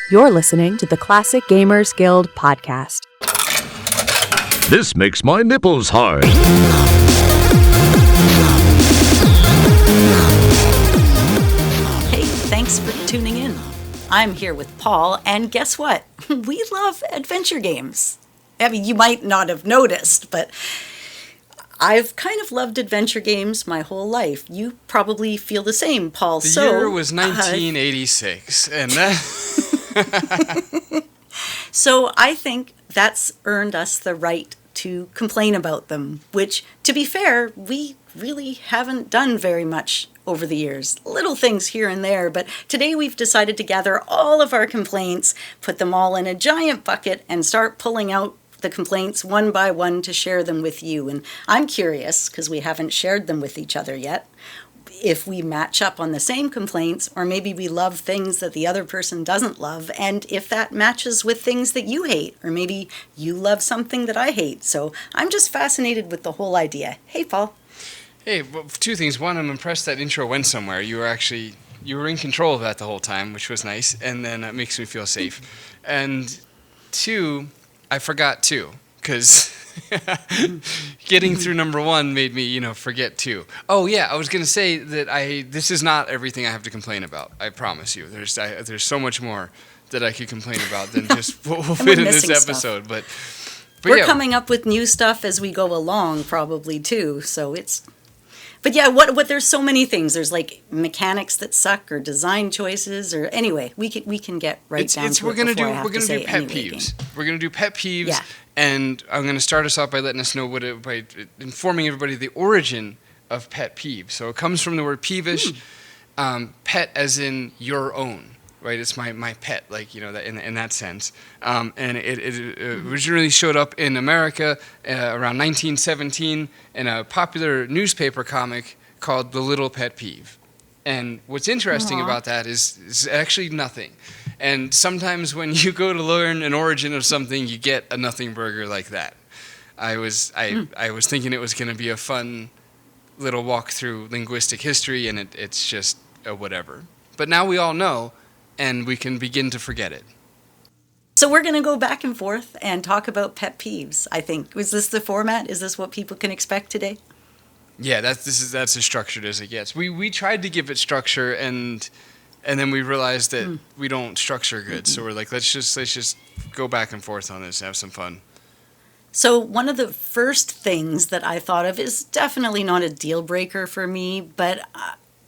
You're listening to the Classic Gamers Guild podcast. This makes my nipples hard. Hey, thanks for tuning in. I'm here with Paul, and guess what? We love adventure games. I mean, you might not have noticed, but I've kind of loved adventure games my whole life. You probably feel the same, Paul. The year was 1986, and that... So I think that's earned us the right to complain about them, which, to be fair, we really haven't done very much over the years. Little things here and there, but today we've decided to gather all of our complaints, put them all in a giant bucket, and start pulling out the complaints one by one to share them with you. And I'm curious, because we haven't shared them with each other yet, if we match up on the same complaints, or maybe we love things that the other person doesn't love, and if that matches with things that you hate, or maybe you love something that I hate. So I'm just fascinated with the whole idea. Hey, Paul. Hey, well, two things. One, I'm impressed that intro went somewhere. You were in control of that the whole time, which was nice, and then it makes me feel safe. And two, I forgot two, because getting through number one made me, forget two. Oh yeah, I was gonna say that this is not everything I have to complain about. I promise you. There's so much more that I could complain about than just what will fit in this episode. But we're coming up with new stuff as we go along, probably too. So it's. But yeah, what there's so many things. There's like mechanics that suck, or design choices, or anyway, we can get right down to it. We're gonna do pet peeves. We're gonna do pet peeves. Yeah. And I'm going to start us off by letting us know by informing everybody the origin of pet peeve. So it comes from the word peevish, pet as in your own, right? It's my pet, like, that in that sense. And it originally showed up in America around 1917 in a popular newspaper comic called The Little Pet Peeve. And what's interesting about that is actually nothing. And sometimes when you go to learn an origin of something, you get a nothing burger like that. I was thinking it was going to be a fun little walk through linguistic history, and it's just a whatever. But now we all know, and we can begin to forget it. So we're going to go back and forth and talk about pet peeves, I think. Was this the format? Is this what people can expect today? Yeah, that's as structured as it gets. We tried to give it structure, and then we realized that we don't structure good. So we're like, let's just go back and forth on this and have some fun. So one of the first things that I thought of is definitely not a deal breaker for me, but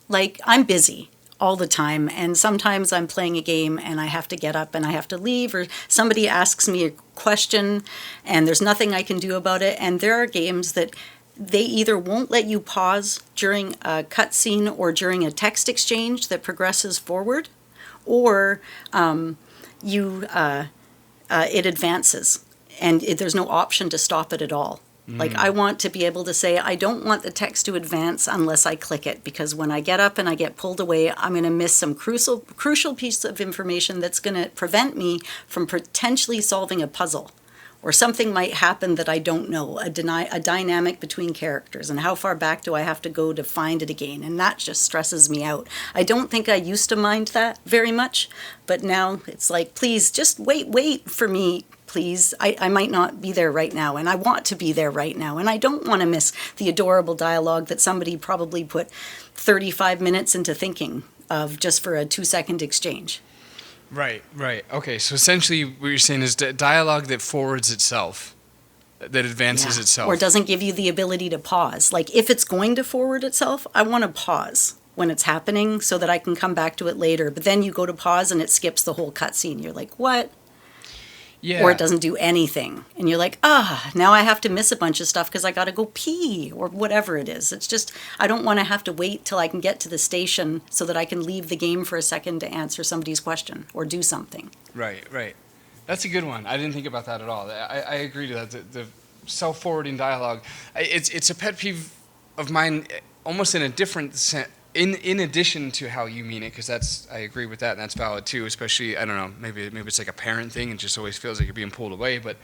I'm busy all the time, and sometimes I'm playing a game and I have to get up and I have to leave, or somebody asks me a question and there's nothing I can do about it. And there are games that they either won't let you pause during a cutscene or during a text exchange that progresses forward, or it advances, and there's no option to stop it at all. Like, I want to be able to say, I don't want the text to advance unless I click it, because when I get up and I get pulled away, I'm going to miss some crucial piece of information that's going to prevent me from potentially solving a puzzle. Or something might happen that I don't know, a dynamic between characters, and how far back do I have to go to find it again? And that just stresses me out. I don't think I used to mind that very much, but now it's like, please, just wait for me, please. I might not be there right now, and I want to be there right now, and I don't want to miss the adorable dialogue that somebody probably put 35 minutes into thinking of just for a 2-second exchange. Right. Okay, so essentially what you're saying is dialogue that forwards itself, that advances itself. Or doesn't give you the ability to pause. Like, if it's going to forward itself, I want to pause when it's happening so that I can come back to it later. But then you go to pause and it skips the whole cutscene. You're like, what? Yeah. Or it doesn't do anything. And you're like, now I have to miss a bunch of stuff because I got to go pee, or whatever it is. It's just, I don't want to have to wait till I can get to the station so that I can leave the game for a second to answer somebody's question or do something. Right. That's a good one. I didn't think about that at all. I agree to that. The self-forwarding dialogue, it's a pet peeve of mine, almost in a different sense. In addition to how you mean it, because I agree with that, and that's valid too. Especially, I don't know, maybe it's like a parent thing, and just always feels like you're being pulled away. But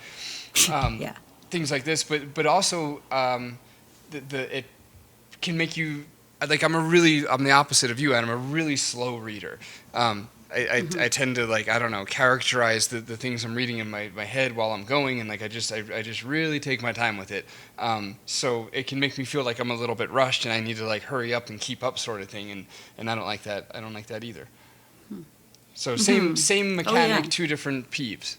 things like this, but also it can make you like I'm the opposite of you, Adam. I'm a really slow reader. I tend to like, I don't know, characterize the things I'm reading in my head while I'm going, and like I just really take my time with it. So it can make me feel like I'm a little bit rushed and I need to like hurry up and keep up sort of thing, and I don't like that. I don't like that either. So same mechanic, two different peeves.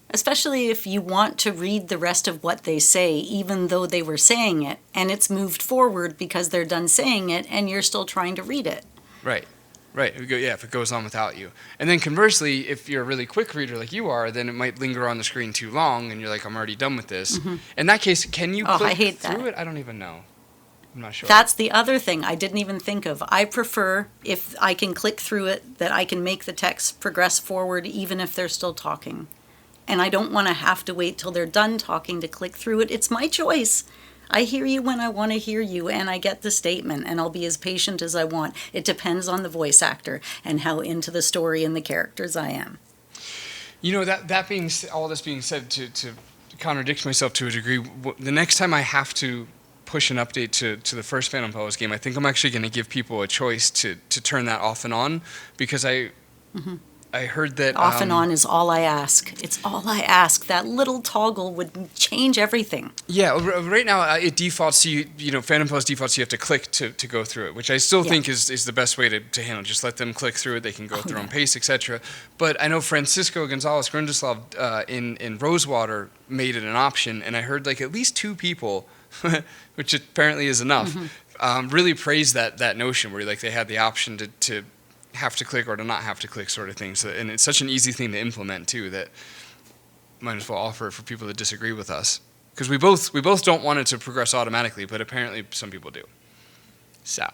Especially if you want to read the rest of what they say, even though they were saying it, and it's moved forward because they're done saying it, and you're still trying to read it. Right. If it goes on without you. And then conversely, if you're a really quick reader like you are, then it might linger on the screen too long, and you're like, I'm already done with this. In that case, can you click through it? I don't even know. I'm not sure. That's the other thing I didn't even think of. I prefer, if I can click through it, that I can make the text progress forward even if they're still talking. And I don't want to have to wait till they're done talking to click through it. It's my choice. I hear you when I want to hear you, and I get the statement, and I'll be as patient as I want. It depends on the voice actor and how into the story and the characters I am. You know, that being all this being said, to contradict myself to a degree, the next time I have to push an update to the first Phantom Palace game, I think I'm actually going to give people a choice to turn that off and on, because I heard that off and on is all I ask. It's all I ask. That little toggle would change everything. Yeah, right now it defaults to you know, Phantom Palace defaults you have to click to go through it, which I still think is the best way to handle. Just let them click through it. They can go at their own pace, etc. But I know Francisco Gonzalez Grundislav in Rosewater made it an option, and I heard like at least 2 people, which apparently is enough, really praise that notion where like they had the option to have to click or to not have to click sort of thing. So, and it's such an easy thing to implement too that might as well offer it for people that disagree with us, because we both don't want it to progress automatically, but apparently some people do. So,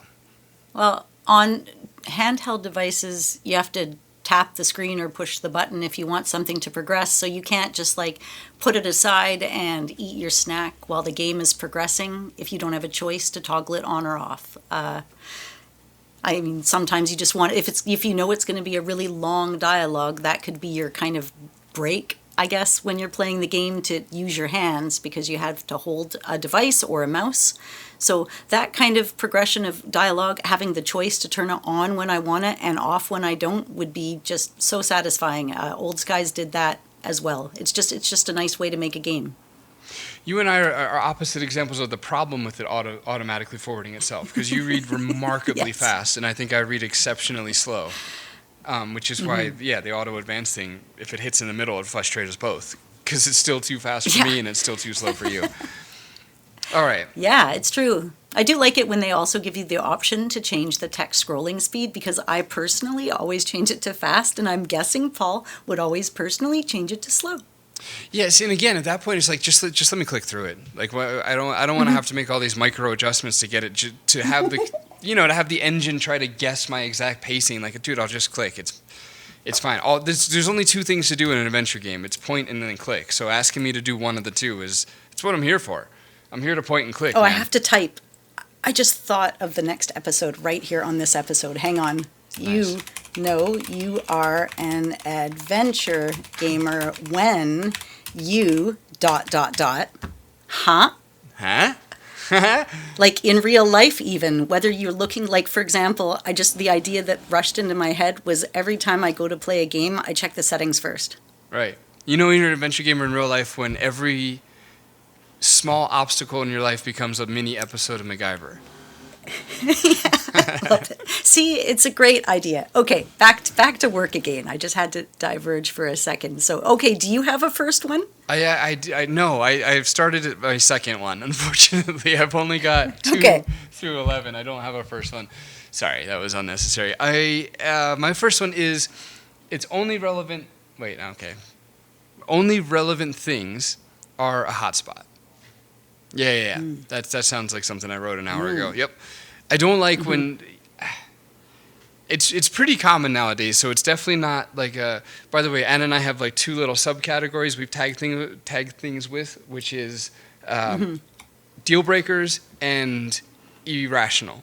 well, on handheld devices, you have to tap the screen or push the button if you want something to progress, so you can't just like put it aside and eat your snack while the game is progressing if you don't have a choice to toggle it on or off. I mean, sometimes you just want, if you know it's going to be a really long dialogue, that could be your kind of break, I guess, when you're playing the game, to use your hands because you have to hold a device or a mouse. So that kind of progression of dialogue, having the choice to turn it on when I want it and off when I don't, would be just so satisfying. Old Skies did that as well. It's just a nice way to make a game. You and I are opposite examples of the problem with it automatically forwarding itself, because you read remarkably fast, and I think I read exceptionally slow, which is why, the auto advance thing, if it hits in the middle, it frustrates us both, because it's still too fast for me and it's still too slow for you. All right. Yeah, it's true. I do like it when they also give you the option to change the text scrolling speed, because I personally always change it to fast, and I'm guessing Paul would always personally change it to slow. Yes, and again, at that point, it's like just let me click through it. Like, I don't want to have to make all these micro adjustments to get it to have the to have the engine try to guess my exact pacing. Like, dude, I'll just click. It's fine. There's only 2 things to do in an adventure game. It's point and then click. So asking me to do one of the 2 it's what I'm here for. I'm here to point and click. Oh, man. I have to type. I just thought of the next episode right here on this episode. Hang on. Nice. You know you are an adventure gamer when you ... Huh? Like in real life even, whether you're looking, like, for example, the idea that rushed into my head was every time I go to play a game, I check the settings first. Right. You know you're an adventure gamer in real life when every small obstacle in your life becomes a mini episode of MacGyver. I love it. See, it's a great idea. Okay, back to work again. I just had to diverge for a second. So, okay, do you have a first one? I've started my second one. Unfortunately, I've only got 2 through 11. I don't have a first one. Sorry, that was unnecessary. My first one is, it's only relevant. Wait, okay. Only relevant things are a hotspot. Yeah. That sounds like something I wrote an hour ago. Yep. I don't like when it's pretty common nowadays, so it's definitely not like by the way, Ann and I have like 2 little subcategories we've tagged things with, which is deal breakers and irrational.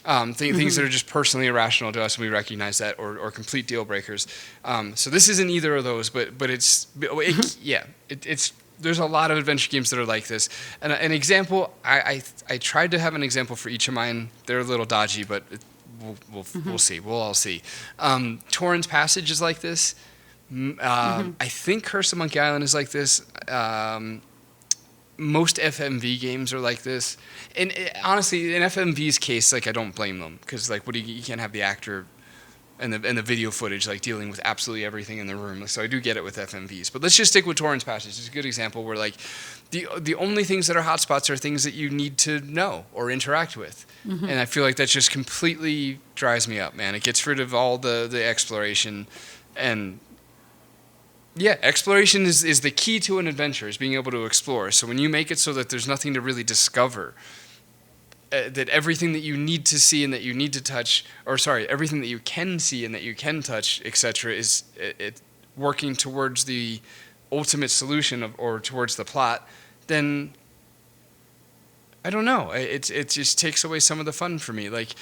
Things that are just personally irrational to us, and we recognize that, or complete deal breakers. So this isn't either of those, but it's there's a lot of adventure games that are like this. And an example, I tried to have an example for each of mine. They're a little dodgy, but we'll see. We'll all see. Torrance Passage is like this. I think Curse of Monkey Island is like this. Most FMV games are like this. And honestly, in FMV's case, like, I don't blame them, because like, you can't have the actor and the video footage like dealing with absolutely everything in the room. So I do get it with FMVs. But let's just stick with Torrance Passage. It's a good example where like the only things that are hotspots are things that you need to know or interact with. And I feel like that just completely dries me up, man. It gets rid of all the exploration. And yeah, exploration is the key to an adventure, is being able to explore. So when you make it so that there's nothing to really discover, that everything that you need to see and that you need to touch, everything that you can see and that you can touch, etc., is it working towards the ultimate solution or towards the plot, then I don't know. It just takes away some of the fun for me. Like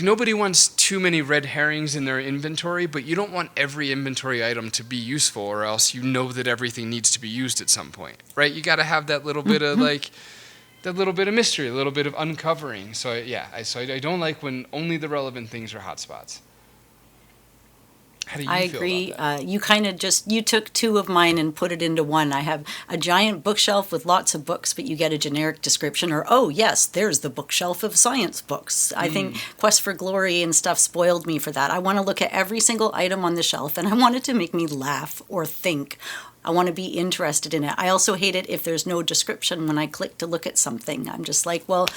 nobody wants too many red herrings in their inventory, but you don't want every inventory item to be useful, or else you know that everything needs to be used at some point, right? You got to have that little bit of like. That little bit of mystery, a little bit of uncovering. So I don't like when only the relevant things are hotspots. How do you feel agree. about that? You kind of you took two of mine and put it into one. I have a giant bookshelf with lots of books, but you get a generic description, or, oh yes, there's the bookshelf of science books. I think Quest for Glory and stuff spoiled me for that. I want to look at every single item on the shelf, and I want it to make me laugh or think. I want to be interested in it. I also hate it if there's no description when I click to look at something. I'm just like, well,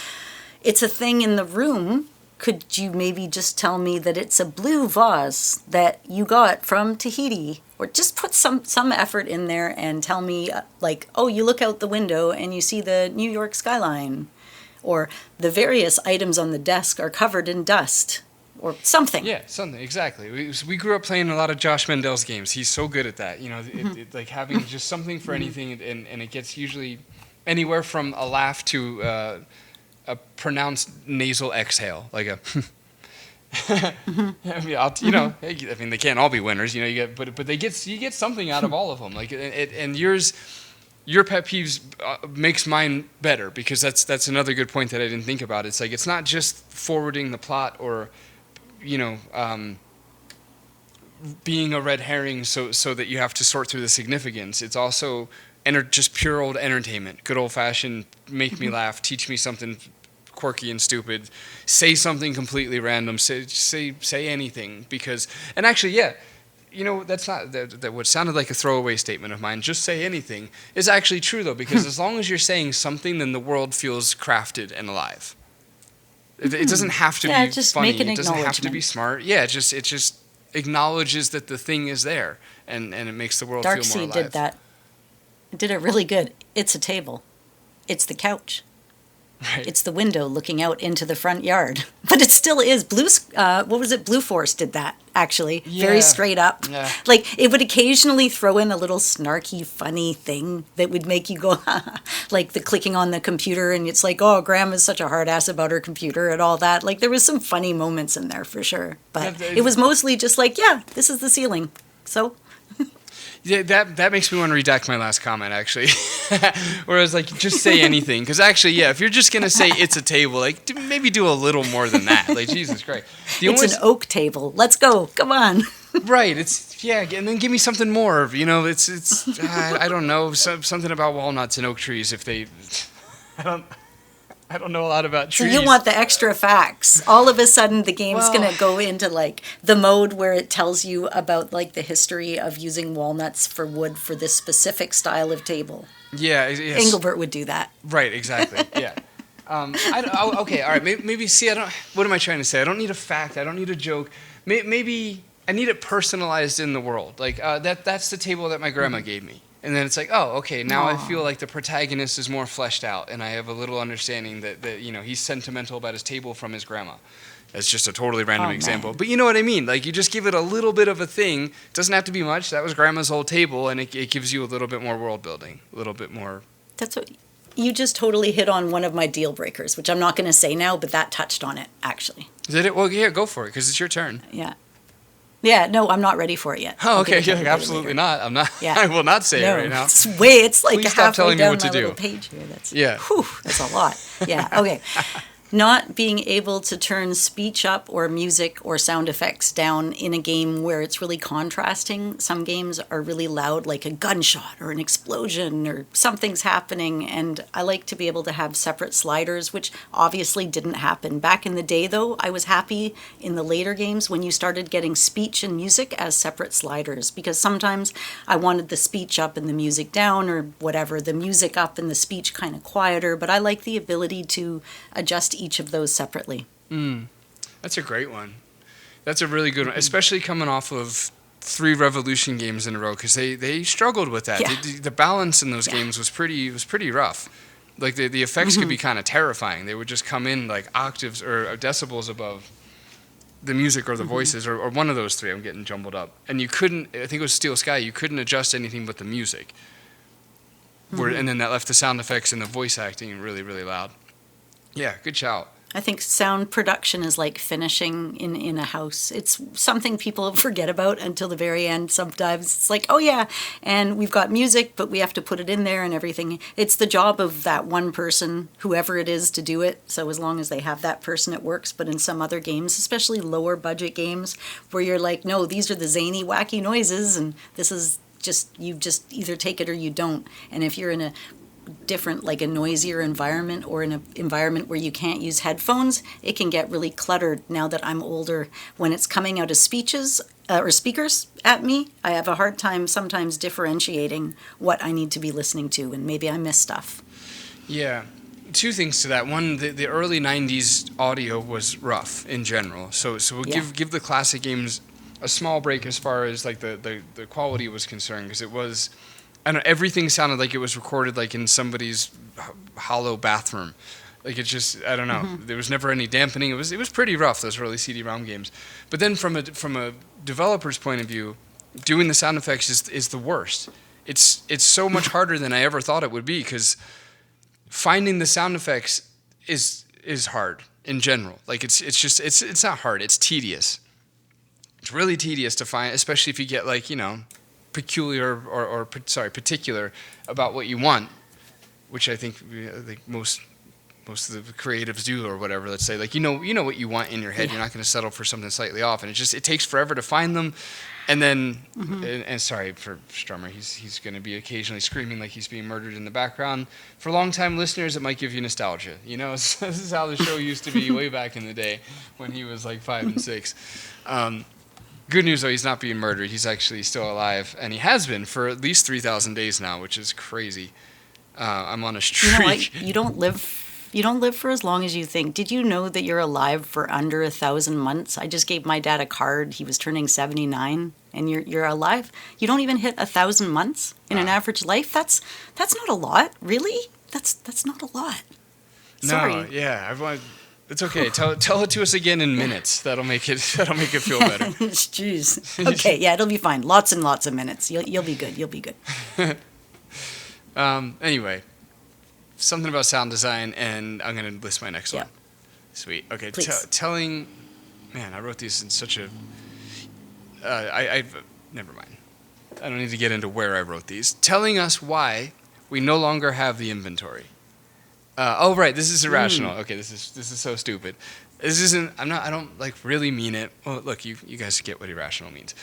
it's a thing in the room. Could you maybe just tell me that it's a blue vase that you got from Tahiti? Or just put some effort in there and tell me, like, oh, you look out the window and you see the New York skyline. Or the various items on the desk are covered in dust. Or something. Yeah, something, exactly. We grew up playing a lot of Josh Mendel's games. He's so good at that. You know, like having just something for anything, and it gets usually anywhere from a laugh to a pronounced nasal exhale, like a. I mean, they can't all be winners, you know. But you get something out of all of them. Like, and your pet peeves makes mine better, because that's another good point that I didn't think about. It's like, it's not just forwarding the plot or, you know, being a red herring so that you have to sort through the significance. It's also just pure old entertainment, good old fashioned, make me laugh, teach me something quirky and stupid, say something completely random, say anything, because, and actually, yeah, you know, that's not that what sounded like a throwaway statement of mine, just say anything, is actually true, though, because as long as you're saying something, then the world feels crafted and alive. It doesn't have to be just funny. make an It doesn't have to be acknowledgement. smart. Yeah, it just acknowledges that the thing is there, and it makes the world feel more Darkseid alive. did that. It did it really good. It's a table. It's the couch. Right. It's the window looking out into the front yard. But it still is. What was it? Blue Force did that, actually. Yeah. Very straight up. Yeah. Like, it would occasionally throw in a little snarky, funny thing that would make you go, like the clicking on the computer, and it's like, oh, Grandma's such a hard ass about her computer and all that. Like, there was some funny moments in there for sure. But it was mostly just like, yeah, this is the ceiling. So... Yeah, that makes me want to redact my last comment, actually. Whereas, like, just say anything. Because actually, yeah, if you're just going to say it's a table, like, maybe do a little more than that. Like, Jesus Christ. It's an oak table. Let's go. Come on. Right. And then give me something more. You know, it's I don't know, something about walnuts and oak trees if they... I don't know a lot about trees. So you want the extra facts. All of a sudden, the game's going to go into, like, the mode where it tells you about, like, the history of using walnuts for wood for this specific style of table. Yeah. Yes. Engelbert would do that. Right, exactly. Yeah. Okay, all right. Maybe, see, what am I trying to say? I don't need a fact. I don't need a joke. Maybe I need it personalized in the world. Like, that's the table that my grandma gave me. And then it's like, oh, okay, now I feel like the protagonist is more fleshed out, and I have a little understanding that you know, he's sentimental about his table from his grandma. That's just a totally random example. Man. But you know what I mean? Like, you just give it a little bit of a thing. It doesn't have to be much. That was grandma's old table, and it gives you a little bit more world building, a little bit more. That's what you just totally hit on, one of my deal breakers, which I'm not going to say now, but that touched on it, actually. Did it? Well, yeah, go for it, because it's your turn. Yeah. Yeah, no, I'm not ready for it yet. Oh, okay. Yeah, Absolutely not. I'm not. Yeah. I will not say it right now. It's like Please stop halfway telling me down what to my do. little page here. That's Yeah. Whew, that's a lot. Yeah. Okay. Not being able to turn speech up or music or sound effects down in a game where it's really contrasting. Some games are really loud, like a gunshot or an explosion or something's happening, and I like to be able to have separate sliders, which obviously didn't happen. Back in the day, though, I was happy in the later games when you started getting speech and music as separate sliders, because sometimes I wanted the speech up and the music down, or whatever, the music up and the speech kind of quieter, but I like the ability to adjust each of those separately. That's a great one. That's a really good one, especially coming off of 3 Revolution games in a row, because they struggled with that. Yeah. The balance in those games was pretty rough. Like the effects could be kind of terrifying. They would just come in like octaves or decibels above the music or the voices, or one of those 3. I'm getting jumbled up. And you couldn't, I think it was Steel Sky, you couldn't adjust anything but the music. And then that left the sound effects and the voice acting really, really loud. Yeah, good shout. I think sound production is like finishing in a house. It's something people forget about until the very end sometimes. It's like, oh yeah, and we've got music, but we have to put it in there and everything. It's the job of that one person, whoever it is, to do it. So as long as they have that person, it works. But in some other games, especially lower budget games, where you're like, no, these are the zany, wacky noises, and this is you just either take it or you don't. And if you're in a different, like a noisier environment, or in an environment where you can't use headphones, it can get really cluttered. Now that I'm older, when it's coming out of speeches or speakers at me, I have a hard time sometimes differentiating what I need to be listening to, and maybe I miss stuff. Yeah. 2 things to that. One, the early 90s audio was rough in general. So we'll give the classic games a small break as far as like the quality was concerned, because it was, I don't know, everything sounded like it was recorded like in somebody's hollow bathroom. Like it's just, I don't know. There was never any dampening. It was pretty rough, those early CD-ROM games. But then from a developer's point of view, doing the sound effects is the worst. It's so much harder than I ever thought it would be, because finding the sound effects is hard in general. Like it's not hard. It's tedious. It's really tedious to find, especially if you get like, particular about what you want, which I think most of the creatives do, or whatever. Let's say, like, you know what you want in your head. You're not going to settle for something slightly off, and it takes forever to find them. And then, and sorry for Strummer, he's going to be occasionally screaming like he's being murdered in the background. For long-time listeners, it might give you nostalgia. This is how the show used to be way back in the day when he was like 5 and 6. Good news, though, he's not being murdered. He's actually still alive, and he has been for at least 3,000 days now, which is crazy. I'm on a streak. You don't live for as long as you think. Did you know that you're alive for under 1,000 months? I just gave my dad a card. He was turning 79, and you're alive. You don't even hit 1,000 months in an average life. That's not a lot, really. That's not a lot. Sorry. No, yeah, it's okay. Tell it to us again in minutes. That'll make it feel better. Jeez. Okay, yeah, it'll be fine. Lots and lots of minutes. You'll be good. You'll be good. Anyway, something about sound design, and I'm going to list my next one. Sweet. Okay. Telling. Man, I wrote these in such a. Never mind. I don't need to get into where I wrote these. Telling us why we no longer have the inventory. Right. This is irrational. Okay. This is so stupid. This isn't. I don't like really mean it. Well, look, you guys get what irrational means.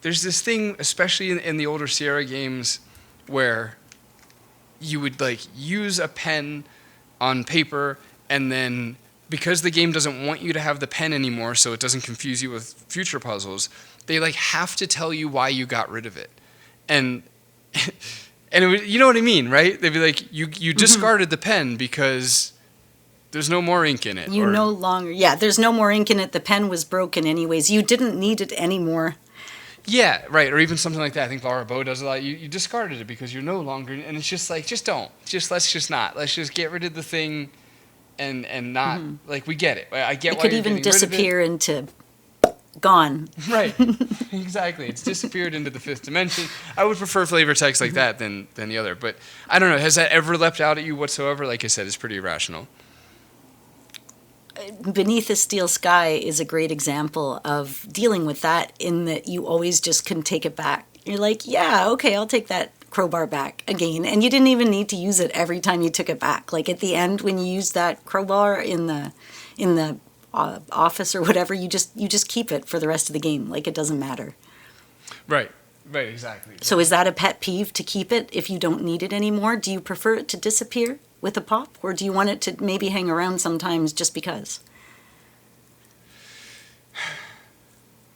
There's this thing, especially in the older Sierra games, where you would like use a pen on paper, and then because the game doesn't want you to have the pen anymore, so it doesn't confuse you with future puzzles, they like have to tell you why you got rid of it, and it was, you know what I mean, right? They'd be like, you discarded the pen because there's no more ink in it. No longer, there's no more ink in it. The pen was broken anyways. You didn't need it anymore. Yeah, right, or even something like that. I think Laura Bow does a lot. You discarded it because you're no longer, and it's just like, let's just get rid of the thing, and not like, we get it. I get it why could you're even getting disappear rid of into gone. Right, exactly. It's disappeared into the 5th dimension. I would prefer flavor text like that than the other, but I don't know. Has that ever leapt out at you whatsoever? Like I said, it's pretty irrational. Beneath the Steel Sky is a great example of dealing with that, in that you always just can take it back. You're like, yeah, okay, I'll take that crowbar back again, and you didn't even need to use it every time you took it back. Like at the end, when you use that crowbar in the office or whatever, you just keep it for the rest of the game. Like it doesn't matter. Right, exactly. So is that a pet peeve to keep it if you don't need it anymore? Do you prefer it to disappear with a pop, or do you want it to maybe hang around sometimes just because?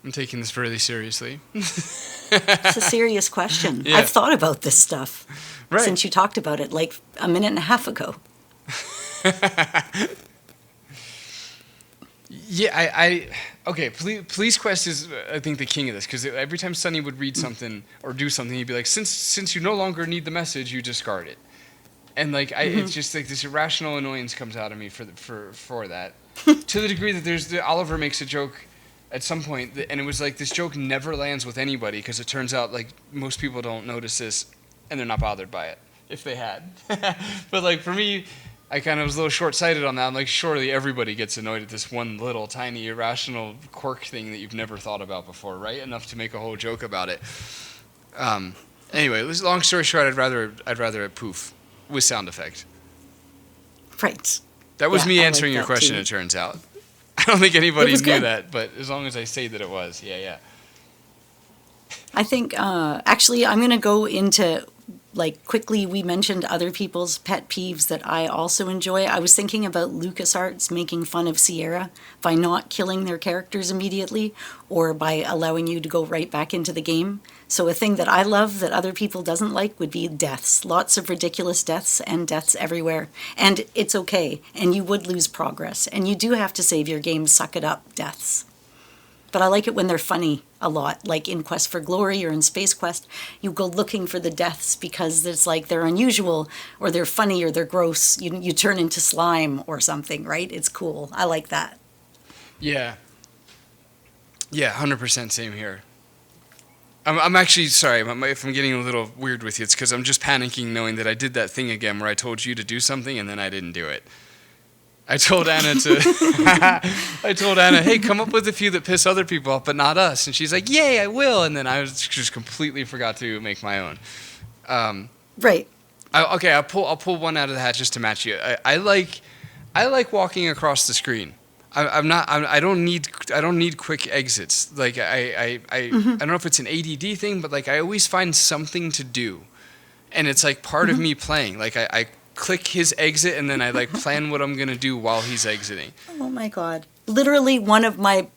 I'm taking this really seriously. It's a serious question. Yeah. I've thought about this stuff Right. since you talked about it like a minute and a half ago. Yeah, okay, Police Quest is, I think, the king of this, because every time Sonny would read something or do something, he'd be like, since you no longer need the message, you discard it. And, like, it's just, like, this irrational annoyance comes out of me for that. To the degree that Oliver makes a joke at some point, and it was like, this joke never lands with anybody, because it turns out, like, most people don't notice this, and they're not bothered by it, if they had. But, like, for me, I kind of was a little short-sighted on that. I'm like, surely everybody gets annoyed at this one little tiny irrational quirk thing that you've never thought about before, right? Enough to make a whole joke about it. Anyway, long story short, I'd rather a poof with sound effect. Right. That was Yeah, me I answering like your that question. too. It turns out. I don't think anybody was knew good. that, but as long as I say that it was, yeah. I think, actually, I'm going to go into, like, quickly, we mentioned other people's pet peeves that I also enjoy. I was thinking about LucasArts making fun of Sierra by not killing their characters immediately or by allowing you to go right back into the game. So a thing that I love that other people doesn't like would be deaths. Lots of ridiculous deaths and deaths everywhere. And it's okay. And you would lose progress. And you do have to save your game, suck it up deaths. But I like it when they're funny a lot, like in Quest for Glory or in Space Quest. You go looking for the deaths because it's like they're unusual or they're funny or they're gross. You turn into slime or something, right? It's cool. I like that. Yeah, 100% same here. I'm actually sorry if I'm getting a little weird with you. It's because I'm just panicking knowing that I did that thing again where I told you to do something and then I didn't do it. I told Anna, hey, come up with a few that piss other people off, but not us. And she's like, yay, I will. And then I just completely forgot to make my own. Right. I'll pull one out of the hat just to match you. I like walking across the screen. I don't need quick exits. Like I don't know if it's an ADD thing, but like I always find something to do, and it's like part of me playing. Like I click his exit and then I like plan what I'm gonna do while he's exiting. Oh my God. Literally one of my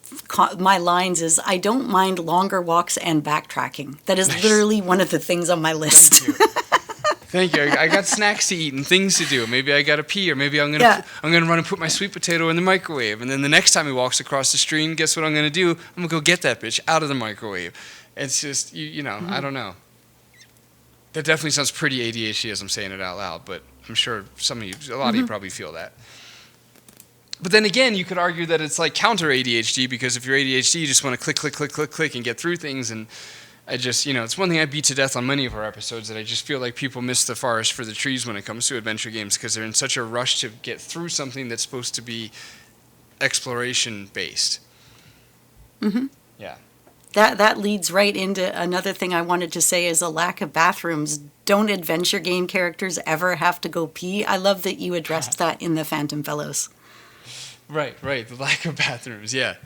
lines is, I don't mind longer walks and backtracking. That is Nice. Literally one of the things on my list. Thank you. I got snacks to eat and things to do. Maybe I gotta pee, or maybe I'm gonna run and put my sweet potato in the microwave. And then the next time he walks across the stream, guess what I'm gonna do? I'm gonna go get that bitch out of the microwave. It's just you know, I don't know. That definitely sounds pretty ADHD as I'm saying it out loud, but I'm sure a lot of you probably feel that. But then again, you could argue that it's like counter ADHD, because if you're ADHD, you just want to click and get through things. And I just, it's one thing I beat to death on many of our episodes, that I just feel like people miss the forest for the trees when it comes to adventure games, because they're in such a rush to get through something that's supposed to be exploration based. Mm-hmm. Yeah. That leads right into another thing I wanted to say is a lack of bathrooms. Don't adventure game characters ever have to go pee? I love that you addressed that in the Phantom Fellows. Right. The lack of bathrooms, yeah.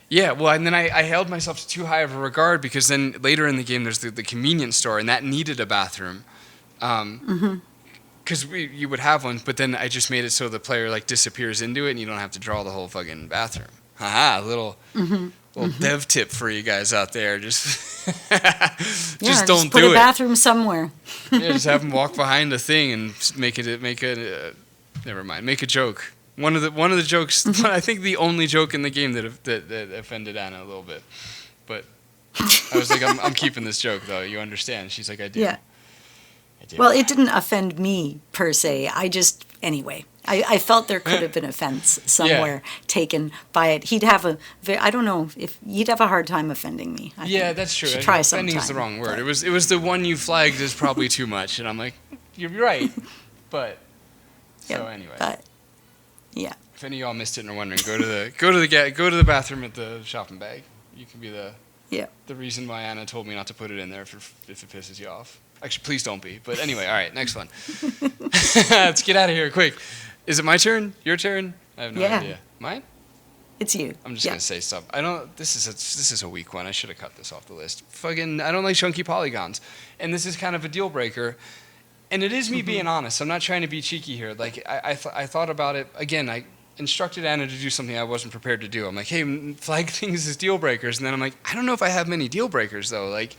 Yeah, well, and then I held myself to too high of a regard, because then later in the game there's the convenience store, and that needed a bathroom. Because you would have one, but then I just made it so the player like disappears into it, and you don't have to draw the whole fucking bathroom. Haha, little dev tip for you guys out there. Just don't put do a it. bathroom somewhere. Yeah, just have them walk behind a thing and make a joke. One of the jokes. I think the only joke in the game that offended Anna a little bit. But I was like, I'm keeping this joke though. You understand? She's like, I do. Yeah. I do. Well, it didn't offend me per se. I felt there could have been offense somewhere taken by it. I don't know if he'd have a hard time offending me. I think. That's true. Should try Offending is the sometime, wrong word. but- It was the one you flagged as probably too much, and I'm like, you're right. But so anyway, But yeah. if any of y'all missed it and are wondering, go to the bathroom at the shopping bag. You can be the reason why Anna told me not to put it in there if it pisses you off. Actually, please don't be. But anyway, all right, next one. Let's get out of here quick. Is it my turn? Your turn? I have no idea. Mine? It's you. I'm just gonna say stuff. I don't. This is a weak one. I should have cut this off the list. Fucking, I don't like chunky polygons, and this is kind of a deal breaker. And it is me being honest. I'm not trying to be cheeky here. Like I thought about it again. I instructed Anna to do something I wasn't prepared to do. I'm like, hey, flag things as deal breakers, and then I'm like, I don't know if I have many deal breakers though. Like,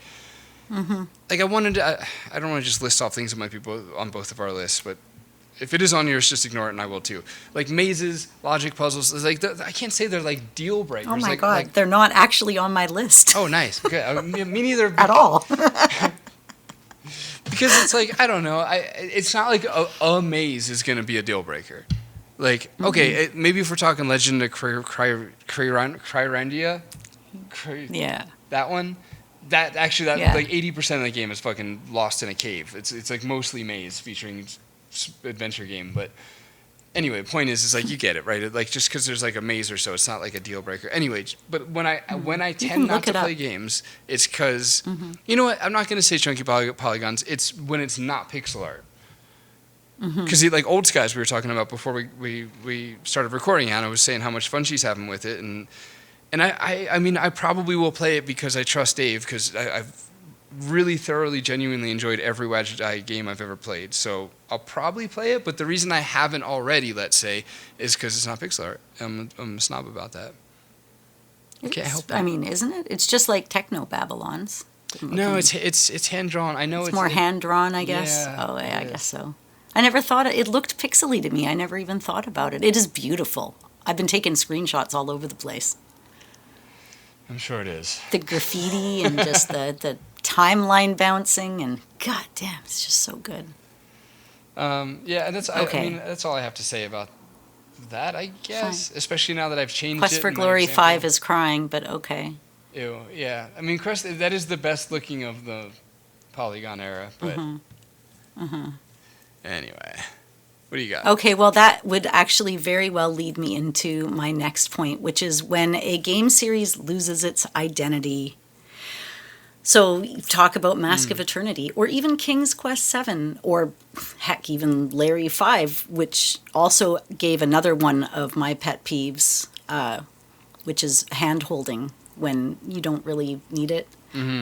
like I wanted to. I don't want to just list off things that might be on both of our lists, but if it is on yours, just ignore it, and I will too. Like mazes, logic puzzles. It's like I can't say they're like deal breakers. Oh my like, God, like, they're not actually on my list. Oh, nice. Okay, me neither. At all. Because it's like, I don't know. It's not like a maze is going to be a deal breaker. Like, okay, maybe if we're talking Legend of Kryrandia. Yeah. That one. Like 80% of the game is fucking lost in a cave. It's like mostly maze featuring adventure game. But anyway, point is like you get it, right? Like just because there's like a maze or so, it's not like a deal breaker. Anyway, but when I tend not to play games, it's because you know what? I'm not going to say chunky polygons. It's when it's not pixel art. Because like Old Skies we were talking about before we started recording, Anna was saying how much fun she's having with it, and I mean I probably will play it because I trust Dave, because I've really thoroughly, genuinely enjoyed every Wadget Eye game I've ever played. So I'll probably play it, but the reason I haven't already, let's say, is because it's not pixel art. I'm a snob about that. I can't help it. I mean, isn't it? It's just like Techno Babylons. No, it's hand drawn. I know it's more hand drawn, I guess. Yeah, oh, yeah, I guess so. I never thought it looked pixely to me. I never even thought about it. It is beautiful. I've been taking screenshots all over the place. I'm sure it is. The graffiti and just the timeline bouncing, and god damn, it's just so good. Yeah, and that's okay. I mean that's all I have to say about that, I guess. Fine. Especially now that I've changed Quest it. for Glory 5 is crying, but okay. Ew, yeah. I mean, that is the best looking of the Polygon era, but anyway. What do you got? Okay, well, that would actually very well lead me into my next point, which is when a game series loses its identity. So talk about Mask of Eternity, or even King's Quest VII, or heck, even Larry 5, which also gave another one of my pet peeves, which is hand-holding when you don't really need it.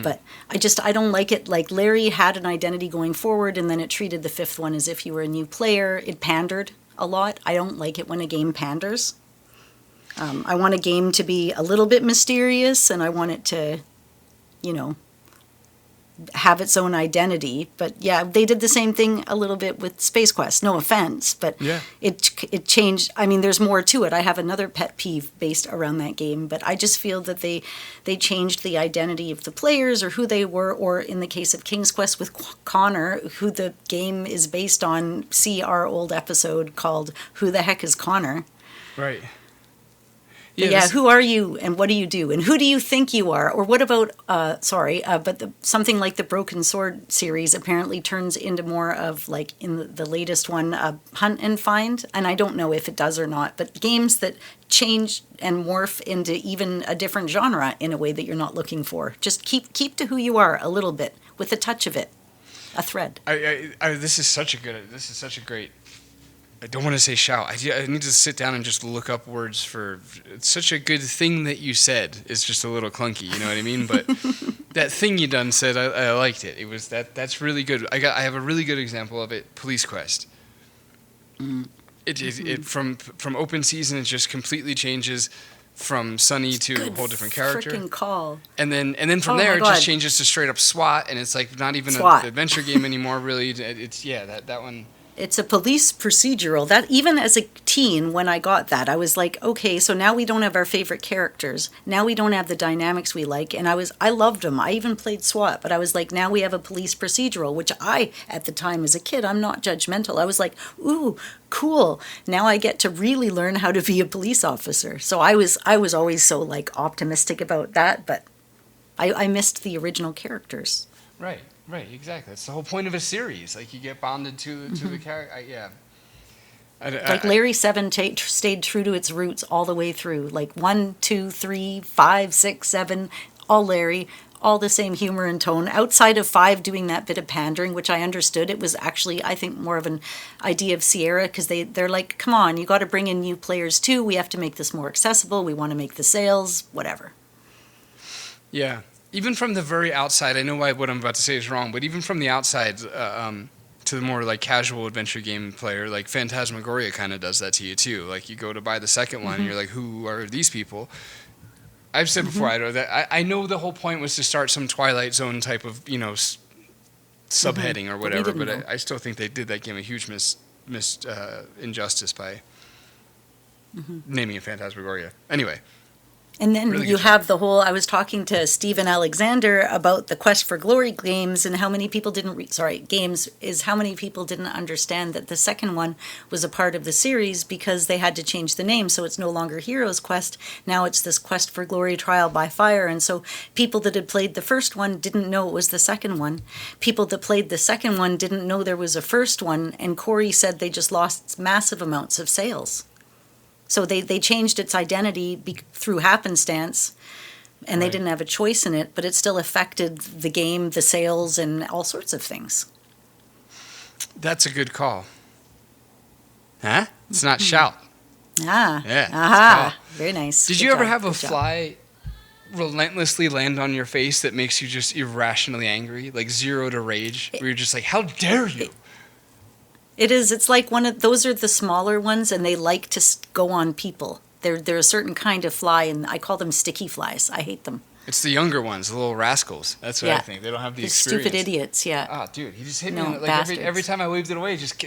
But I don't like it. Like Larry had an identity going forward, and then it treated the fifth one as if you were a new player. It pandered a lot. I don't like it when a game panders. I want a game to be a little bit mysterious, and I want it to, have its own identity. But yeah, they did the same thing a little bit with Space Quest. No offense, but yeah. It changed. I mean, there's more to it. I have another pet peeve based around that game, but I just feel that they changed the identity of the players or who they were, or in the case of King's Quest with Connor, who the game is based on. See our old episode called "Who the Heck is Connor?" Right. Yeah, who are you and what do you do and who do you think you are? Or what about, something like the Broken Sword series apparently turns into more of, like in the latest one, Hunt and Find. And I don't know if it does or not, but games that change and morph into even a different genre in a way that you're not looking for. Just keep to who you are a little bit with a touch of it, a thread. This is such a great. I don't want to say shout. I need to sit down and just look up words for. It's such a good thing that you said. It's just a little clunky, you know what I mean? But that thing you done said, I liked it. It was that's really good. I have a really good example of it. Police Quest. It from open season, it just completely changes from Sunny to a whole different character. Freaking call. And then from there it just changes to straight up SWAT, and it's like not even an adventure game anymore. Really, it's that one. It's a police procedural. That even as a teen, when I got that, I was like, okay, so now we don't have our favorite characters. Now we don't have the dynamics we like. And I loved them. I even played SWAT, but I was like, now we have a police procedural, which at the time as a kid, I'm not judgmental. I was like, ooh, cool. Now I get to really learn how to be a police officer. So I was always so like optimistic about that, but I missed the original characters. Right. Right, exactly. That's the whole point of a series. Like you get bonded to the character. Yeah. Like Larry 7 stayed true to its roots all the way through. Like 1, 2, 3, 5, 6, 7, all Larry, all the same humor and tone, outside of 5 doing that bit of pandering, which I understood. It was actually, I think, more of an idea of Sierra, because they're like, come on, you got to bring in new players too. We have to make this more accessible. We want to make the sales, whatever. Yeah. Even from the very outside, I know what I'm about to say is wrong, but even from the outside to the more like casual adventure game player, like Phantasmagoria kind of does that to you too. Like you go to buy the second one, and you're like, who are these people? I've said before, I know the whole point was to start some Twilight Zone type of, subheading or whatever, but I still think they did that game a huge injustice by naming it Phantasmagoria. Anyway. And then really you have the whole, I was talking to Stephen Alexander about the Quest for Glory games and how many people how many people didn't understand that the second one was a part of the series because they had to change the name. So it's no longer Heroes Quest. Now it's this Quest for Glory Trial by Fire. And so people that had played the first one didn't know it was the second one. People that played the second one didn't know there was a first one. And Corey said they just lost massive amounts of sales. So they changed its identity through happenstance, and they didn't have a choice in it, but it still affected the game, the sales, and all sorts of things. That's a good call. Huh? It's not shout. Ah. Yeah. Aha. Very nice. Did you ever have a fly relentlessly land on your face that makes you just irrationally angry? Like 0 to rage? Where you're just like, how dare you? It is. It's like those are the smaller ones, and they like to go on people. They're a certain kind of fly, and I call them sticky flies. I hate them. It's the younger ones, the little rascals. That's what I think. They don't have the experience. Stupid idiots, yeah. Ah, dude, he just hit me. Every time I waved it away, just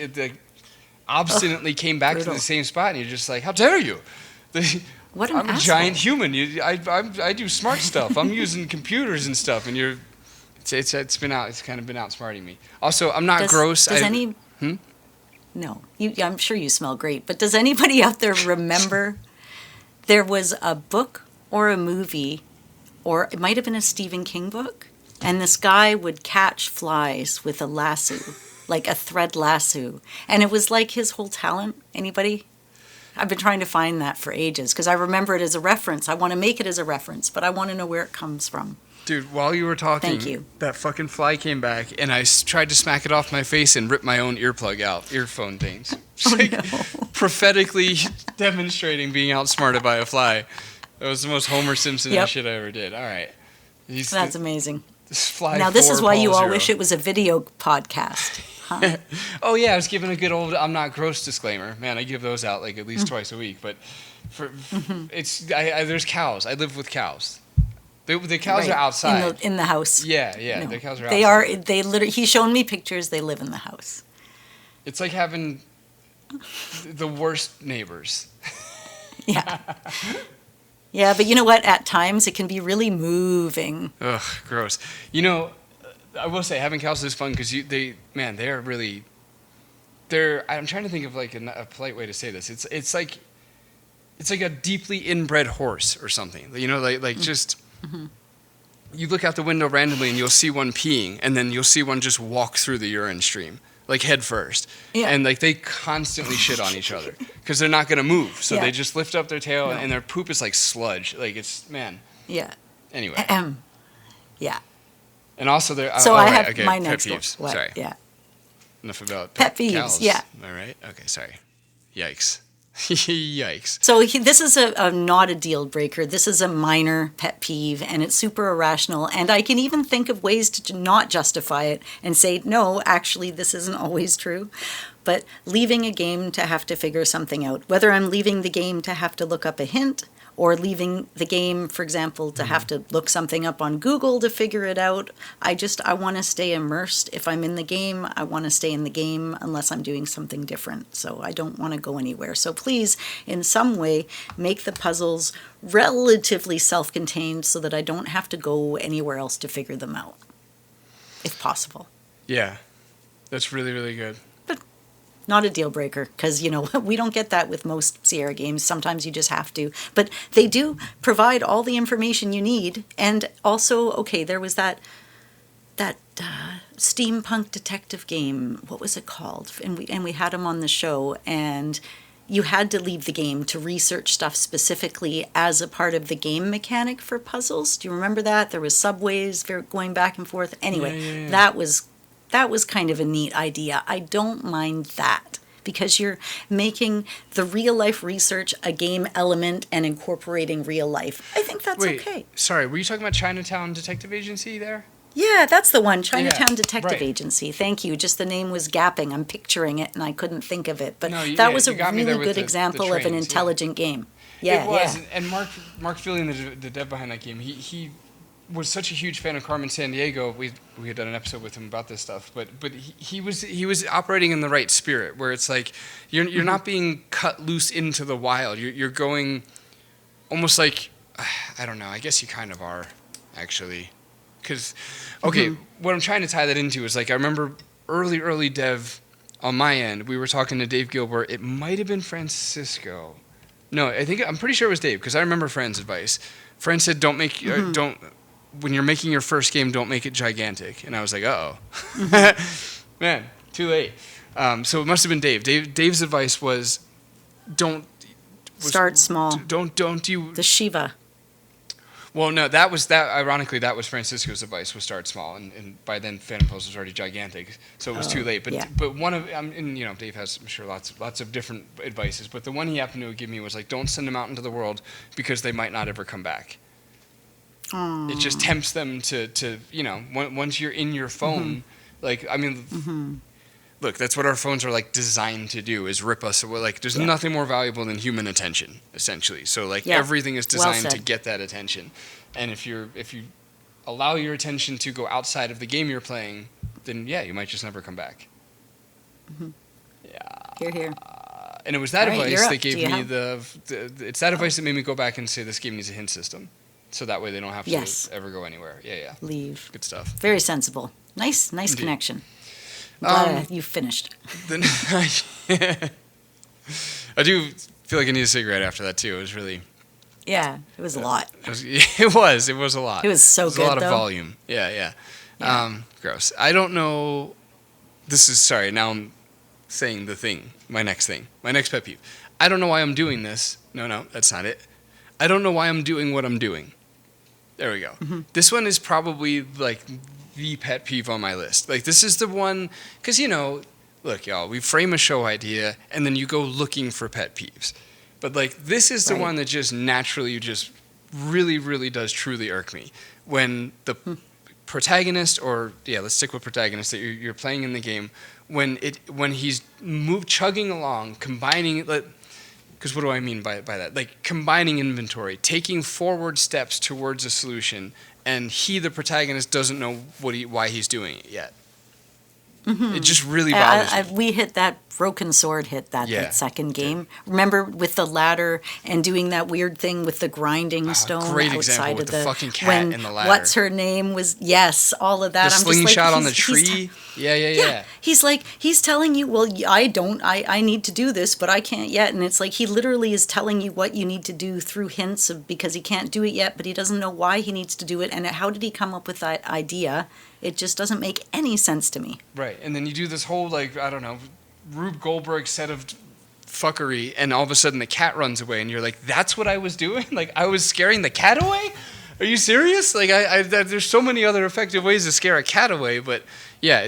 obstinately came back to the same spot, and you're just like, how dare you? What an I'm a asshole. giant human. I do smart stuff. I'm using computers and stuff, and it's kind of been outsmarting me. Also, I'm not gross. No, I'm sure you smell great, but does anybody out there remember there was a book or a movie, or it might have been a Stephen King book, and this guy would catch flies with a lasso, like a thread lasso, and it was like his whole talent. Anybody? I've been trying to find that for ages because I remember it as a reference. I want to make it as a reference, but I want to know where it comes from. Dude, while you were talking, that fucking fly came back, and I tried to smack it off my face and rip my own earphone things. Prophetically demonstrating being outsmarted by a fly. That was the most Homer Simpson shit I ever did. All right. That's amazing. This is why you all wish it was a video podcast. Huh? Oh, yeah, I was giving a good old I'm not gross disclaimer. Man, I give those out like at least twice a week. But there's cows. I live with cows. The cows are outside. In the house. Yeah, no, the cows are outside. They literally, he's shown me pictures, they live in the house. It's like having the worst neighbors. Yeah. Yeah, but you know what? At times it can be really moving. Ugh, gross. I will say having cows is fun because they are really. I'm trying to think of like a polite way to say this. It's like a deeply inbred horse or something. Just. Mm-hmm. You look out the window randomly and you'll see one peeing, and then you'll see one just walk through the urine stream, like head first. Yeah. And like they constantly shit on each other because they're not going to move. So they just lift up their tail and their poop is like sludge. Like it's, man. Yeah. Anyway. Yeah. And also there. So I have my next pet peeves. What? Sorry. Yeah. Enough about pet peeves. Cows. Yeah. Am I right? Okay. Sorry. Yikes. Yikes. So this is a not a deal breaker. This is a minor pet peeve, and it's super irrational. And I can even think of ways to not justify it and say, no, actually, this isn't always true. But leaving a game to have to figure something out, whether I'm leaving the game to have to look up a hint, or leaving the game, for example, to have to look something up on Google to figure it out. I want to stay immersed. If I'm in the game, I want to stay in the game unless I'm doing something different. So I don't want to go anywhere. So please, in some way, make the puzzles relatively self-contained so that I don't have to go anywhere else to figure them out, if possible. Yeah, that's really, really good. Not a deal breaker, because we don't get that with most Sierra games. Sometimes you just have to, but they do provide all the information you need. And also, there was that steampunk detective game. What was it called? And we had him on the show, and you had to leave the game to research stuff specifically as a part of the game mechanic for puzzles. Do you remember that? There was subways going back and forth. Anyway, that was kind of a neat idea. I don't mind that because you're making the real life research a game element and incorporating real life. I think that's okay. Sorry, were you talking about Chinatown Detective Agency there? Yeah, that's the one, Chinatown Yeah, Detective right. Agency. Thank you. Just the name was gapping. I'm picturing it, and I couldn't think of it. But No, that was you a got me there really with good the example of an trains, yeah. intelligent game. Yeah, It was, yeah. and Mark Fillion, the dev behind that game, he was such a huge fan of Carmen Sandiego. We had done an episode with him about this stuff, but he was operating in the right spirit, where it's like you're not being cut loose into the wild. You're going almost like, I don't know. I guess you kind of are, actually. Because, okay, what I'm trying to tie that into is, like, I remember early dev on my end, we were talking to Dave Gilbert. It might have been Francisco. No, I'm pretty sure it was Dave, because I remember Fran's advice. Fran said, when you're making your first game, don't make it gigantic. And I was like, uh-oh. Man, too late. So it must have been Dave. Dave's advice was, Start small. Don't you... The Shiva. Well, no, ironically, that was Francisco's advice, was start small, and by then Phantom Pulse was already gigantic, so it was too late. But yeah. but one of, and Dave has, I'm sure, lots of different advices, but the one he happened to give me was like, don't send them out into the world because they might not ever come back. It just tempts them to once you're in your phone, like, I mean, look, that's what our phones are, like, designed to do, is rip us away. Like, there's nothing more valuable than human attention, essentially. So, like, everything is designed to get that attention. And if you allow your attention to go outside of the game you're playing, then, yeah, you might just never come back. Hear, hear. And it was that All right, advice you're that up. gave Do you me it's that advice that made me go back and say this game needs a hint system. So that way they don't have to ever go anywhere. Yeah. Leave. Good stuff. Very sensible. Nice Indeed. connection. I'm glad you finished. Then I do feel like I need a cigarette after that too. It was really... Yeah, it was a lot. It was a lot. It was so good, a lot though. of volume. Yeah. Gross. I don't know... now I'm saying the thing. My next pet peeve. I don't know why I'm doing this. No, that's not it. I don't know why I'm doing what I'm doing. There we go. This one is probably, like, the pet peeve on my list. Like, this is the one... Because, look, y'all, we frame a show idea, and then you go looking for pet peeves. But, like, this is the one that just naturally just really, really does truly irk me. When the protagonist, or, let's stick with protagonist that you're playing in the game, when he's chugging along, combining... Because what do I mean by that? Like, combining inventory, taking forward steps towards a solution, and the protagonist, doesn't know why he's doing it yet. It just really bothers me. We hit that broken sword that second game. Remember with the ladder and doing that weird thing with the grinding stone great outside example of with the fucking cat when and the ladder. What's her name was all of that. The slingshot on the tree. Yeah. He's telling you, well, I need to do this, but I can't yet. And it's like he literally is telling you what you need to do through hints because he can't do it yet, but he doesn't know why he needs to do it. And how did he come up with that idea? It just doesn't make any sense to me. Right, and then you do this whole, like, I don't know, Rube Goldberg set of fuckery, and all of a sudden the cat runs away, and you're like, that's what I was doing? Like, I was scaring the cat away? Are you serious? Like, there's so many other effective ways to scare a cat away, but yeah,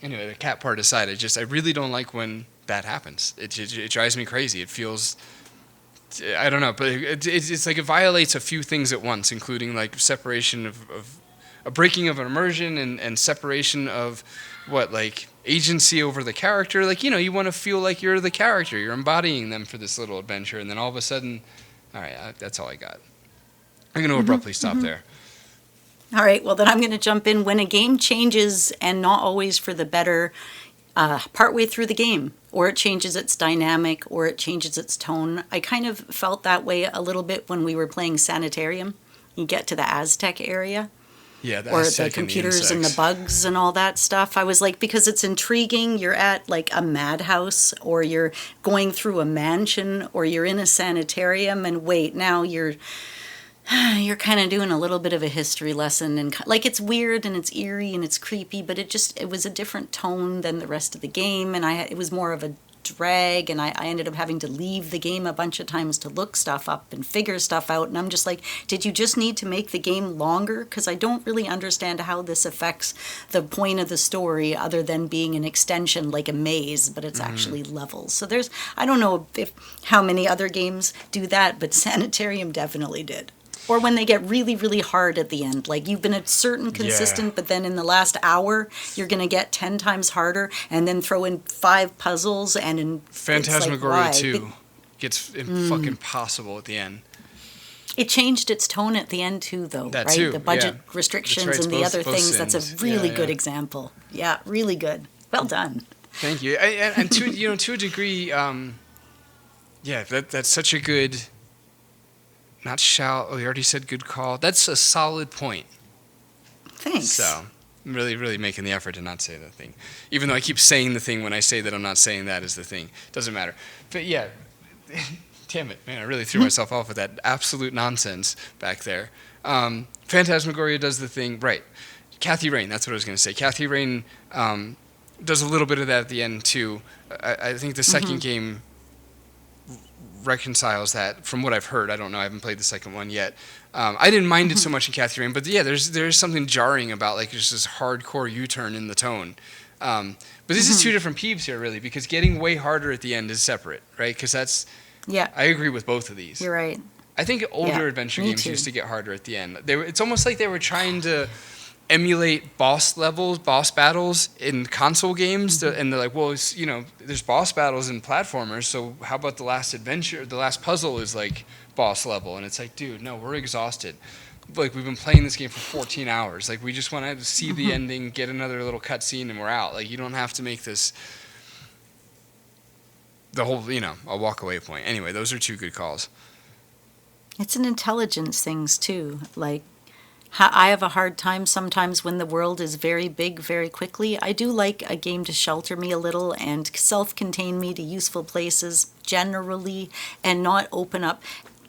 anyway, the cat part aside, I really don't like when that happens. It drives me crazy. It feels... I don't know, but it's like it violates a few things at once, including, like, separation of a breaking of an immersion and separation of agency over the character. Like, you want to feel like you're the character. You're embodying them for this little adventure. And then all of a sudden, all right, that's all I got. I'm going to abruptly stop there. All right, well, then I'm going to jump in. When a game changes, and not always for the better, partway through the game, or it changes its dynamic, or it changes its tone. I kind of felt that way a little bit when we were playing Sanitarium. You get to the Aztec area. Yeah, or the computers and the bugs and all that stuff. I was like, because it's intriguing. You're at like a madhouse, or you're going through a mansion, or you're in a sanitarium, and wait, now you're kind of doing a little bit of a history lesson, and like it's weird and it's eerie and it's creepy, but it was a different tone than the rest of the game, and it was more of a drag, and I ended up having to leave the game a bunch of times to look stuff up and figure stuff out. And I'm just like, did you just need to make the game longer? Because I don't really understand how this affects the point of the story other than being an extension like a maze, but it's actually levels. So I don't know how many other games do that, but Sanitarium definitely did. Or when they get really, really hard at the end. Like, you've been a certain consistent, but then in the last hour, you're going to get 10 times harder, and then throw in 5 puzzles, and in Phantasmagoria 2 gets fucking impossible at the end. It changed its tone at the end, too, though, that right? Too, the budget restrictions and the other things. That's a really good example. Yeah, really good. Well done. Thank you. And to a degree, that's such a good... Not shall. Oh, you already said good call. That's a solid point. Thanks. So, I'm really, really making the effort to not say the thing. Even though I keep saying the thing when I say that I'm not saying that is the thing. Doesn't matter. But yeah, damn it, man, I really threw myself off with that absolute nonsense back there. Phantasmagoria does the thing. Right. Kathy Rain, that's what I was going to say. Kathy Rain does a little bit of that at the end, too. I think the second game reconciles that from what I've heard. I don't know. I haven't played the second one yet. I didn't mind it so much in Kathy Rain, but yeah, there's something jarring about like just this hardcore U-turn in the tone. But this is two different peeves here, really, because getting way harder at the end is separate, right? Because that's... Yeah. I agree with both of these. You're right. I think older adventure games used to get harder at the end. It's almost like they were trying to emulate boss battles in console games, and they're like, well, there's boss battles in platformers, so how about the last puzzle is like boss level? And it's like, dude, no, we're exhausted. Like, we've been playing this game for 14 hours. Like, we just want to see the ending, get another little cutscene, and we're out. Like, you don't have to make this the whole, a walk away point. Anyway, those are 2 good calls. It's an intelligence things too. Like, I have a hard time sometimes when the world is very big very quickly. I do like a game to shelter me a little and self-contain me to useful places generally, and not open up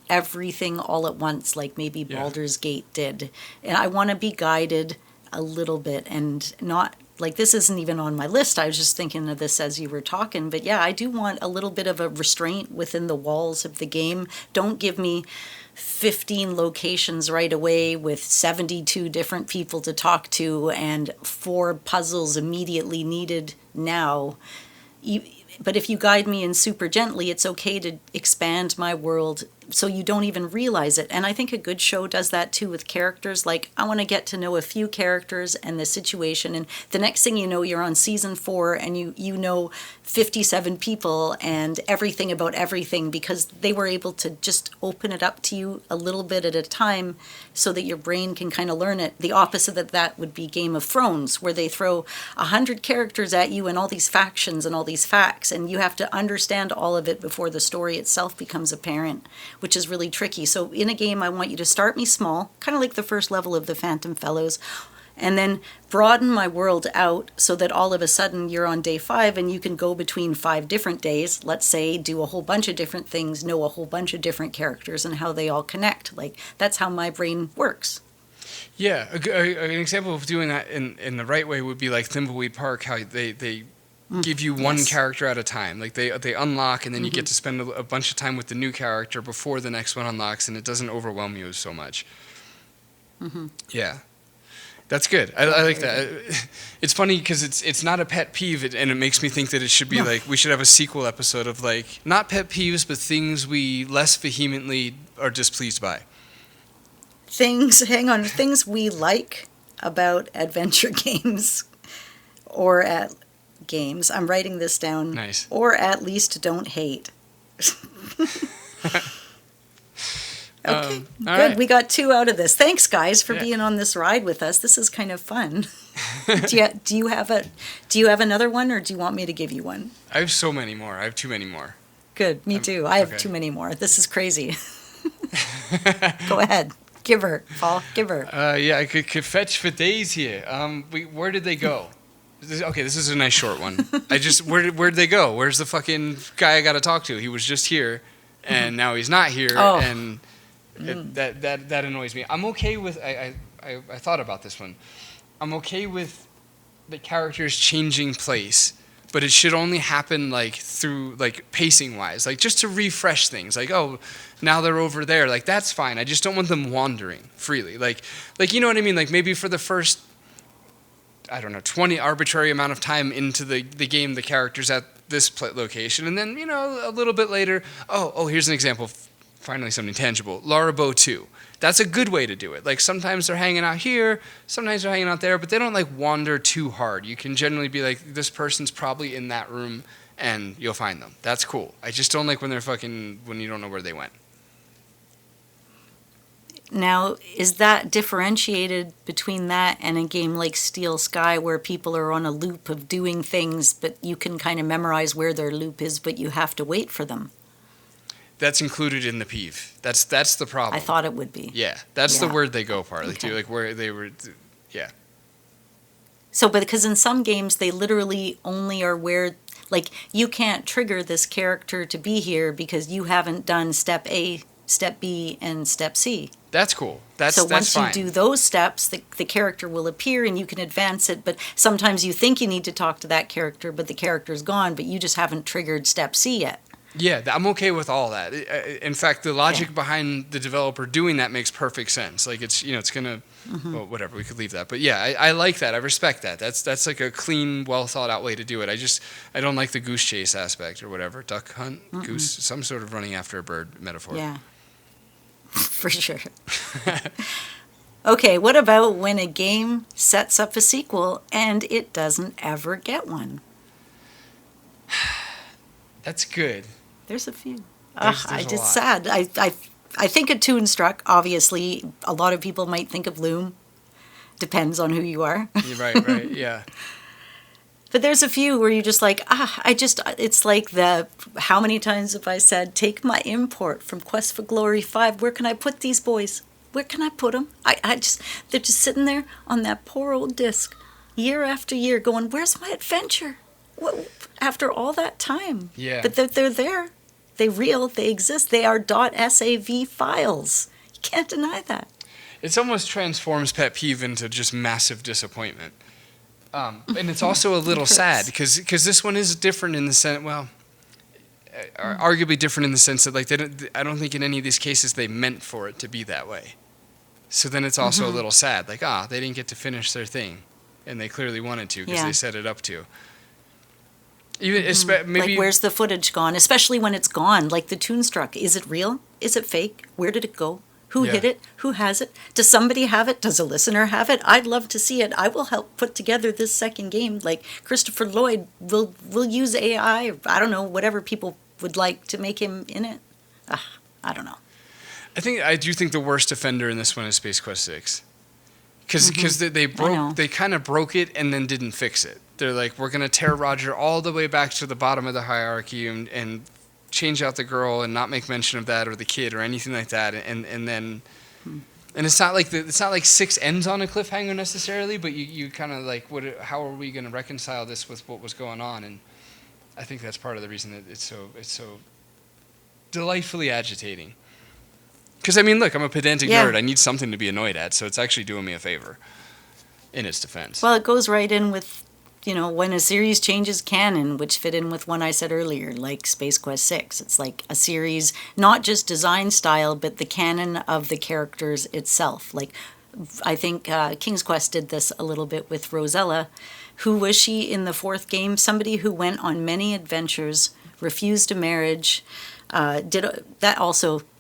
everything all at once like maybe Baldur's Gate did. And I want to be guided a little bit, and not like, this isn't even on my list. I was just thinking of this as you were talking. But yeah, I do want a little bit of a restraint within the walls of the game. Don't give me 15 locations right away with 72 different people to talk to and 4 puzzles immediately needed now. But if you guide me in super gently, it's okay to expand my world so you don't even realize it. And I think a good show does that too with characters. Like, I want to get to know a few characters and the situation, and the next thing you know, you're on season 4 and you know 57 people and everything about everything, because they were able to just open it up to you a little bit at a time so that your brain can kind of learn it. The opposite of that would be Game of Thrones, where they throw 100 characters at you and all these factions and all these facts, and you have to understand all of it before the story itself becomes apparent, which is really tricky. So in a game, I want you to start me small, kind of like the first level of the Phantom Fellows, and then broaden my world out so that all of a sudden you're on day 5 and you can go between 5 different days, let's say, do a whole bunch of different things, know a whole bunch of different characters and how they all connect. Like, that's how my brain works. Yeah, an example of doing that in the right way would be like Thimbleweed Park, how they give you one character at a time. Like, they unlock, and then you get to spend a bunch of time with the new character before the next one unlocks, and it doesn't overwhelm you so much. Yeah. That's good. I like that. It's funny because it's not a pet peeve, and it makes me think that it should be like, we should have a sequel episode of like, not pet peeves, but things we less vehemently are displeased by. Things we like about adventure games, or at games. I'm writing this down. Nice. Or at least don't hate. Okay, good. Right. We got 2 out of this. Thanks, guys, for being on this ride with us. This is kind of fun. Do you have another one, or do you want me to give you one? I have so many more. I have too many more. Good. Me too. I have too many more. This is crazy. Go ahead. Give her, Paul. Give her. I could fetch for days here. Where did they go? This is a nice short one. Where'd they go? Where's the fucking guy I got to talk to? He was just here, and now he's not here, and that annoys me. I'm okay with. I thought about this one. I'm okay with the characters changing place, but it should only happen like through like pacing wise, like just to refresh things. Like, oh, now they're over there. Like, that's fine. I just don't want them wandering freely. Like you know what I mean? Like, maybe for the first, I don't know, 20 arbitrary amount of time into the game, the character's at this location, and then, you know, a little bit later, oh, here's an example. Finally, something tangible. Laraboe 2. That's a good way to do it. Like, sometimes they're hanging out here, sometimes they're hanging out there, but they don't like wander too hard. You can generally be like, this person's probably in that room, and you'll find them. That's cool. I just don't like when when you don't know where they went. Now, is that differentiated between that and a game like Steel Sky, where people are on a loop of doing things, but you can kind of memorize where their loop is, but you have to wait for them? That's included in the peeve. That's the problem. I thought it would be. Yeah, that's the Yeah. word they go part. Like, Okay. like where they were, yeah. So, but because in some games they literally only are where, like, you can't trigger this character to be here because you haven't done step A, step B, and step C. That's cool. That's once fine. you do those steps, the character will appear and you can advance it. But sometimes you think you need to talk to that character, but the character's gone, but you just haven't triggered step C yet. Yeah, I'm okay with all that. In fact, the logic behind the developer doing that makes perfect sense. Like, it's, you know, it's gonna, well, whatever. We could leave that, but yeah, I like that. I respect that. That's like a clean, well thought out way to do it. I don't like the goose chase aspect or whatever. Duck hunt, goose, some sort of running after a bird metaphor. Yeah, for sure. Okay, what about when a game sets up a sequel and it doesn't ever get one? That's good. There's a few. There's a It's lot. sad. I think of Toonstruck, obviously. A lot of people might think of Loom. Depends on who you are. You're right, yeah. But there's a few where you're just like, it's like how many times have I said, take my import from Quest for Glory 5, where can I put these boys? Where can I put them? They're just sitting there on that poor old disc, year after year, going, where's my adventure? What, after all that time? Yeah. But they're there. They exist. They are .sav files. You can't deny that. It almost transforms pet peeve into just massive disappointment. And it's also a little sad because this one is different in the sense, well, arguably different in the sense that, like, I don't think in any of these cases they meant for it to be that way. So then it's also a little sad, like, they didn't get to finish their thing, and they clearly wanted to because they set it up to. Even maybe, like, where's the footage gone? Especially when it's gone, like the Toonstruck. Is it real? Is it fake? Where did it go? Who hid it? Who has it? Does somebody have it? Does a listener have it? I'd love to see it. I will help put together this second game. Like Christopher Lloyd will use AI, or I don't know, whatever people would like to make him in it. I don't know. I do think the worst offender in this one is Space Quest 6. Because they kind of broke it and then didn't fix it. They're like, we're going to tear Roger all the way back to the bottom of the hierarchy and change out the girl and not make mention of that or the kid or anything like that. And then, and it's not like 6 ends on a cliffhanger necessarily, but you kind of like, how are we going to reconcile this with what was going on? And I think that's part of the reason that it's so delightfully agitating. Because, I mean, look, I'm a pedantic nerd. I need something to be annoyed at, so it's actually doing me a favor in its defense. Well, it goes right in with, when a series changes canon, which fit in with one I said earlier, like Space Quest 6. It's like a series, not just design style, but the canon of the characters itself. Like, I think King's Quest did this a little bit with Rosella. Who was she in the 4th game? Somebody who went on many adventures, refused a marriage,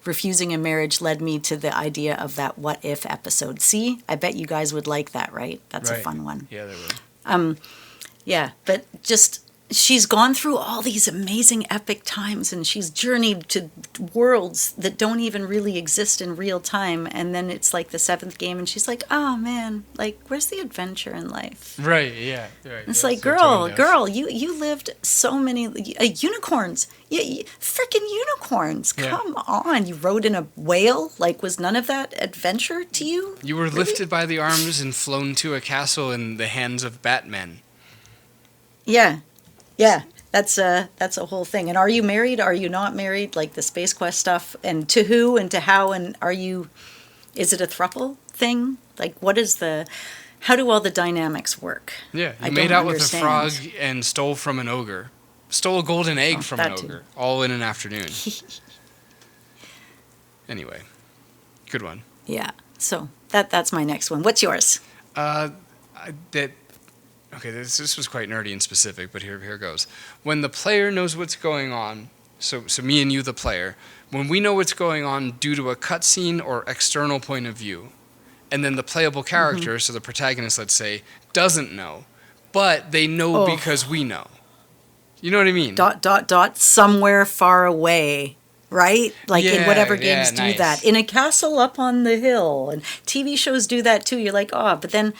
refusing a marriage led me to the idea of that What If episode. See, I bet you guys would like that, right? That's a fun one. Yeah, they would. Yeah, but just she's gone through all these amazing epic times and she's journeyed to worlds that don't even really exist in real time. And then it's like the 7th game and she's like, oh man, like, where's the adventure in life? Right, yeah. Right. It's like, girl, you lived so many unicorns. Freaking unicorns. Come on. You rode in a whale. Like, was none of that adventure to you? You were lifted by the arms and flown to a castle in the hands of Batman. Yeah. That's a whole thing. And are you married? Are you not married? Like the Space Quest stuff, and to who and to how, and is it a throuple thing? Like, what is how do all the dynamics work? Yeah, I you made don't out understand. with a frog and stole from an ogre. Stole a golden egg from an that too. ogre, all in an afternoon. Anyway, good one. Yeah. So that's my next one. What's yours? This was quite nerdy and specific, but here goes. When the player knows what's going on, so me and you, the player, when we know what's going on due to a cutscene or external point of view, and then the playable character, so the protagonist, let's say, doesn't know, but they know because we know. You know what I mean? ... somewhere far away, right? Like in whatever games do nice. that. In a castle up on the hill. And TV shows do that too. You're like, but then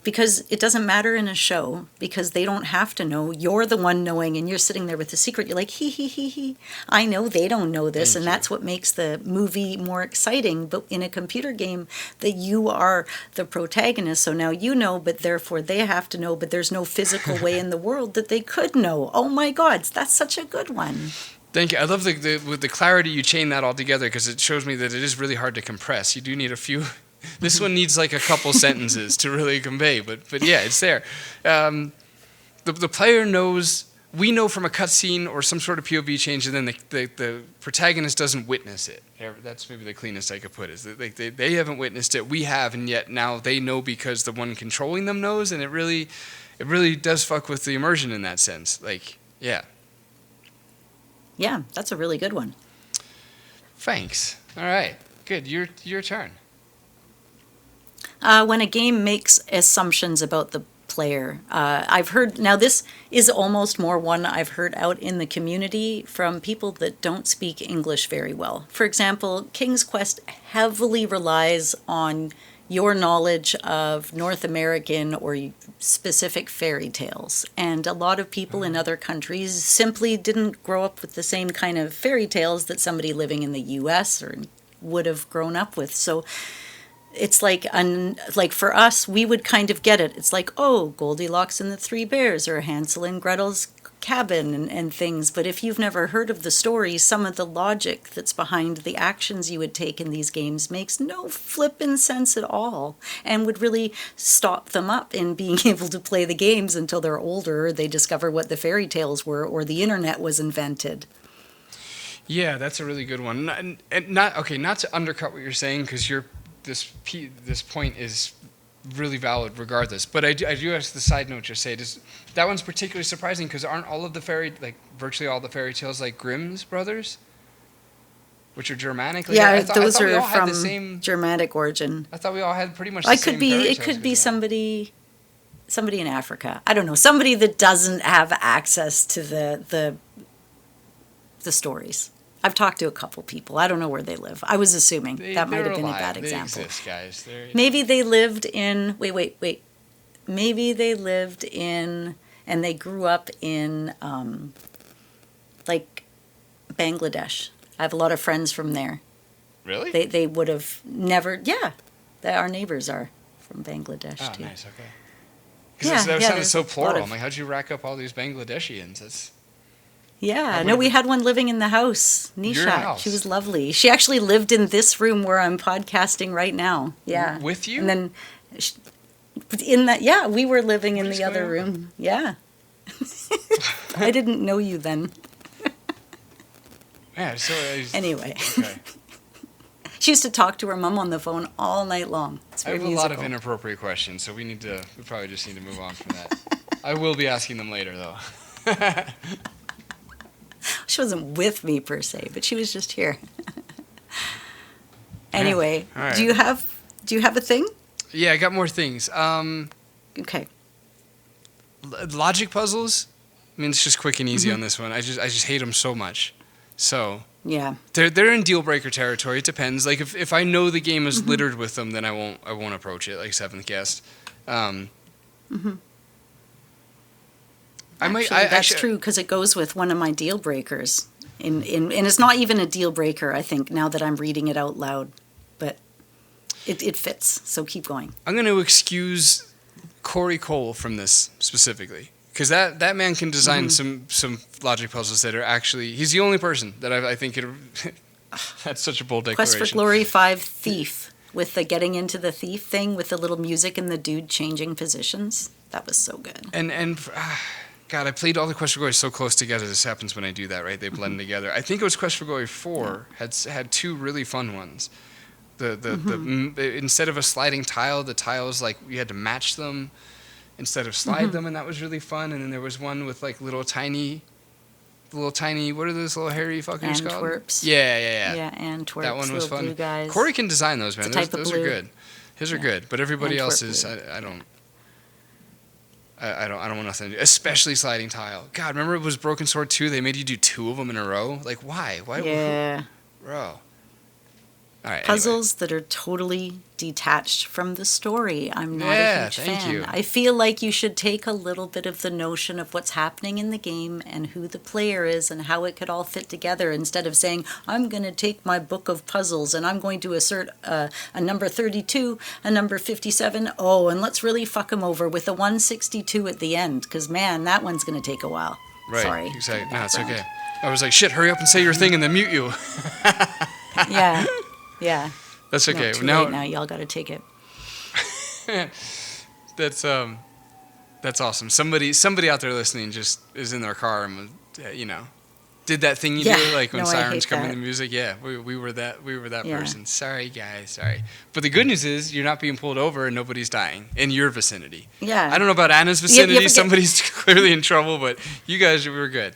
because it doesn't matter in a show, because they don't have to know. You're the one knowing, and you're sitting there with the secret. You're like, he. I know they don't know this, and that's what makes the movie more exciting. But in a computer game, that you are the protagonist, so now you know, but therefore they have to know, but there's no physical way in the world that they could know. Oh my God, that's such a good one. Thank you. I love with the clarity you chain that all together, because it shows me that it is really hard to compress. You do need a few... This one needs like a couple sentences to really convey, but yeah, it's there. The player knows, we know from a cutscene or some sort of POV change, and then the protagonist doesn't witness it. That's maybe the cleanest I could put it. Is that they haven't witnessed it, we have, and yet now they know because the one controlling them knows, and it really does fuck with the immersion in that sense. Like, yeah. Yeah, that's a really good one. Thanks. All right, good. Your turn. When a game makes assumptions about the player, I've heard, now this is almost more one I've heard out in the community from people that don't speak English very well. For example, King's Quest heavily relies on your knowledge of North American or specific fairy tales. And a lot of people in other countries simply didn't grow up with the same kind of fairy tales that somebody living in the US or would have grown up with. So it's like for us, we would kind of get it. It's like, Goldilocks and the Three Bears, or Hansel and Gretel's cabin and things. But if you've never heard of the story, some of the logic that's behind the actions you would take in these games makes no flippin' sense at all, and would really stop them up in being able to play the games until they're older, or they discover what the fairy tales were, or the internet was invented. Yeah, that's a really good one. And not to undercut what you're saying, because this point is really valid regardless. But I do ask the side note just say, that one's particularly surprising, because aren't all of the virtually all the fairy tales like Grimm's brothers, which are Germanic? Those are from Germanic origin. I thought we all had pretty much the same fairy tales. It could be somebody in Africa. I don't know. Somebody that doesn't have access to the stories. I've talked to a couple people. I don't know where they live. I was assuming that might have been a bad example. They exist, guys. Maybe they lived in... Wait. Maybe they lived in... And they grew up in, Bangladesh. I have a lot of friends from there. Really? They would have never... Yeah. Our neighbors are from Bangladesh, too. Oh, nice. Okay. Because that sounded so plural. I'm like, how'd you rack up all these Bangladeshians? Yeah, no, we had one living in the house, Nisha. She was lovely. She actually lived in this room where I'm podcasting right now. Yeah. With you? And then we were living in the other room. Yeah. I didn't know you then. Yeah, anyway. Okay. She used to talk to her mom on the phone all night long. It's very musical. a lot of inappropriate questions, so we probably just need to move on from that. I will be asking them later, though. She wasn't with me per se, but she was just here. Anyway, all right. do you have a thing? Yeah, I got more things. Okay. Logic puzzles. I mean, it's just quick and easy on this one. I just hate them so much. So yeah, they're in deal breaker territory. It depends. Like if I know the game is littered with them, then I won't approach it. Like Seventh Guest. That's true, because it goes with one of my deal breakers. And it's not even a deal breaker, I think, now that I'm reading it out loud. But it fits, so keep going. I'm going to excuse Corey Cole from this specifically, because that man can design some logic puzzles that are actually... He's the only person that I think... That's such a bold declaration. Quest for Glory 5 Thief. with the getting into the thief thing with the little music and the dude changing positions. That was so good. God, I played all the Quest for Glory so close together. This happens when I do that, right? They blend together. I think it was Quest for Glory 4 had two really fun ones. The instead of a sliding tile, the tiles like you had to match them instead of slide them, and that was really fun. And then there was one with like little tiny. What are those little hairy fuckers called? Antwerps. Yeah. Yeah, Antwerps. That one was fun. Blue guys. Corey can design those, man. Those are good. His are good, but everybody Antwerp else's, blue. I don't want nothing to do. Especially sliding tile. God, remember it was Broken Sword 2? They made you do 2 of them in a row. Like, why? Yeah. Bro. All right. Puzzles that are totally detached from the story. I'm not a huge thank fan. you. I feel like you should take a little bit of the notion of what's happening in the game and who the player is and how it could all fit together instead of saying, I'm going to take my book of puzzles and I'm going to assert a number 32, a number 57. Oh, and let's really fuck them over with a 162 at the end because, man, that one's going to take a while. Right. Sorry. Exactly. No, it's okay. I was like, shit, hurry up and say your thing and then mute you. Yeah. Yeah. That's okay. No, too late now. Y'all got to take it. That's awesome. Somebody out there listening just is in their car and did that thing you do like when sirens come in the music. Yeah, we were that person. Sorry guys, sorry. But the good news is you're not being pulled over and nobody's dying in your vicinity. Yeah. I don't know about Anna's vicinity. Somebody's clearly in trouble, but you guys were good.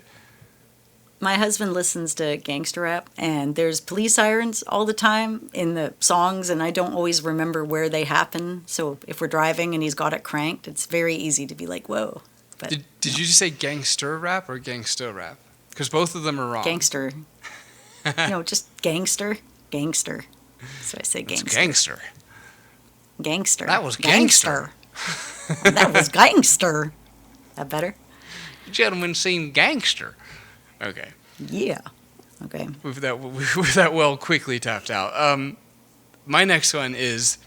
My husband listens to gangster rap, and there's police sirens all the time in the songs, and I don't always remember where they happen. So if we're driving and he's got it cranked, it's very easy to be like, whoa. But, did you just say gangster rap or gangsta rap? Because both of them are wrong. Gangster. No, just gangster. Gangster. So I say gangster. It's gangster. Gangster. That was gangster. That was gangster. That better? Gentlemen seem gangster. Okay. Yeah. Okay. With that well quickly tapped out. My next one is,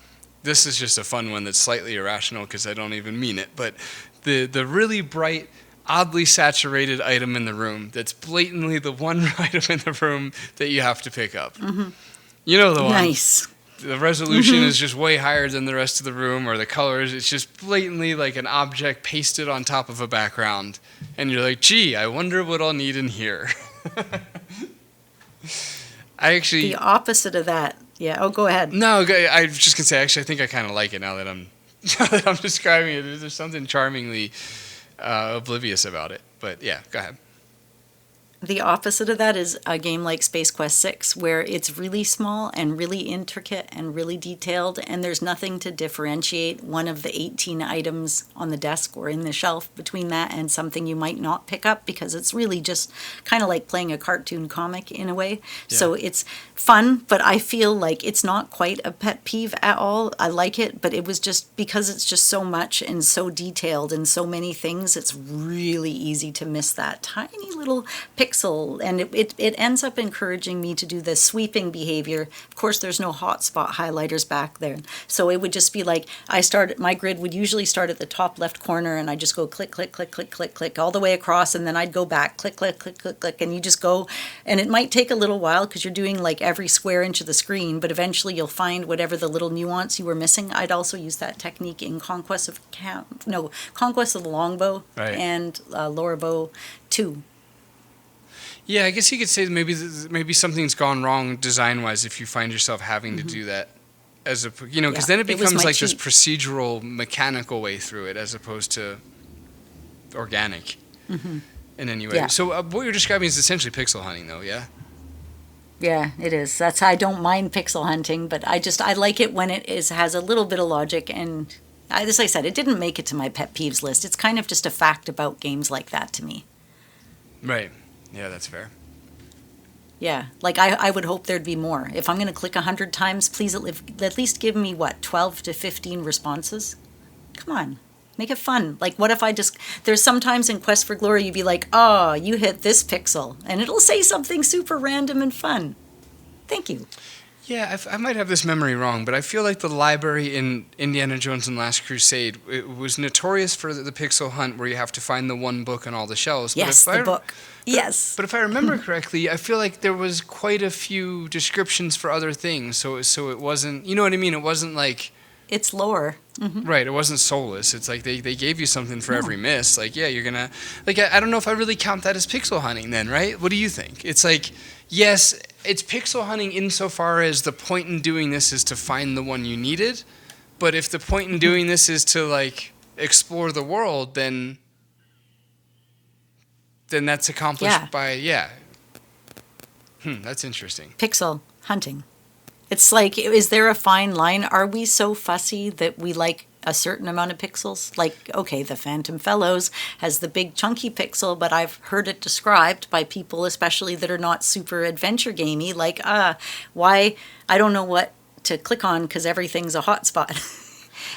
this is just a fun one that's slightly irrational because I don't even mean it, but the really bright, oddly saturated item in the room that's blatantly the one item in the room that you have to pick up. Mm-hmm. You know the one. Nice. The resolution is just way higher than the rest of the room, or the colors. It's just blatantly like an object pasted on top of a background. And you're like, gee, I wonder what I'll need in here. The opposite of that. Yeah. Oh, go ahead. No, I was just going to say, actually, I think I kind of like it now that I'm describing it. There's something charmingly oblivious about it. But yeah, go ahead. The opposite of that is a game like Space Quest 6, where it's really small and really intricate and really detailed, and there's nothing to differentiate one of the 18 items on the desk or in the shelf between that and something you might not pick up, because it's really just kind of like playing a cartoon comic in a way. Yeah. So it's fun, but I feel like it's not quite a pet peeve at all. I like it, but it was just because it's just so much and so detailed and so many things, it's really easy to miss that tiny little pixel, and it ends up encouraging me to do the sweeping behavior. Of course, there's no hotspot highlighters back there, so it would just be like my grid would usually start at the top left corner, and I just go click, click, click, click, click, click all the way across, and then I'd go back, click, click, click, click, click, and you just go, and it might take a little while because you're doing like every square inch of the screen, but eventually you'll find whatever the little nuance you were missing. I'd also use that technique in Conquest of the Longbow and Lorabo 2. Yeah, I guess you could say maybe something's gone wrong design-wise if you find yourself having to do that, because then it becomes like this procedural, mechanical way through it as opposed to organic in any way. Yeah. So what you're describing is essentially pixel hunting, though, yeah? Yeah, it is. That's how I don't mind pixel hunting, but I like it when it has a little bit of logic, and as I said, it didn't make it to my pet peeves list. It's kind of just a fact about games like that to me. Right. Yeah, that's fair. Yeah, like I would hope there'd be more. If I'm going to click 100 times, please at least give me, 12 to 15 responses? Come on, make it fun. Like, what if there's sometimes in Quest for Glory you'd be like, oh, you hit this pixel, and it'll say something super random and fun. Thank you. Yeah, I might have this memory wrong, but I feel like the library in Indiana Jones and Last Crusade, it was notorious for the pixel hunt where you have to find the one book on all the shelves. Yes, the book. Yes. But if I remember correctly, I feel like there was quite a few descriptions for other things, so it wasn't, you know what I mean? It wasn't like... It's lore. Right, it wasn't soulless. It's like they gave you something for every miss. Like, yeah, you're gonna... Like, I don't know if I really count that as pixel hunting then, right? What do you think? It's like, yes, it's pixel hunting insofar as the point in doing this is to find the one you needed, but if the point in doing this is to, like, explore the world, then that's accomplished by... Yeah. That's interesting. Pixel hunting. It's like, is there a fine line? Are we so fussy that we like a certain amount of pixels? Like, okay, the Phantom Fellows has the big chunky pixel, but I've heard it described by people, especially that are not super adventure gamey, like, why? I don't know what to click on because everything's a hotspot.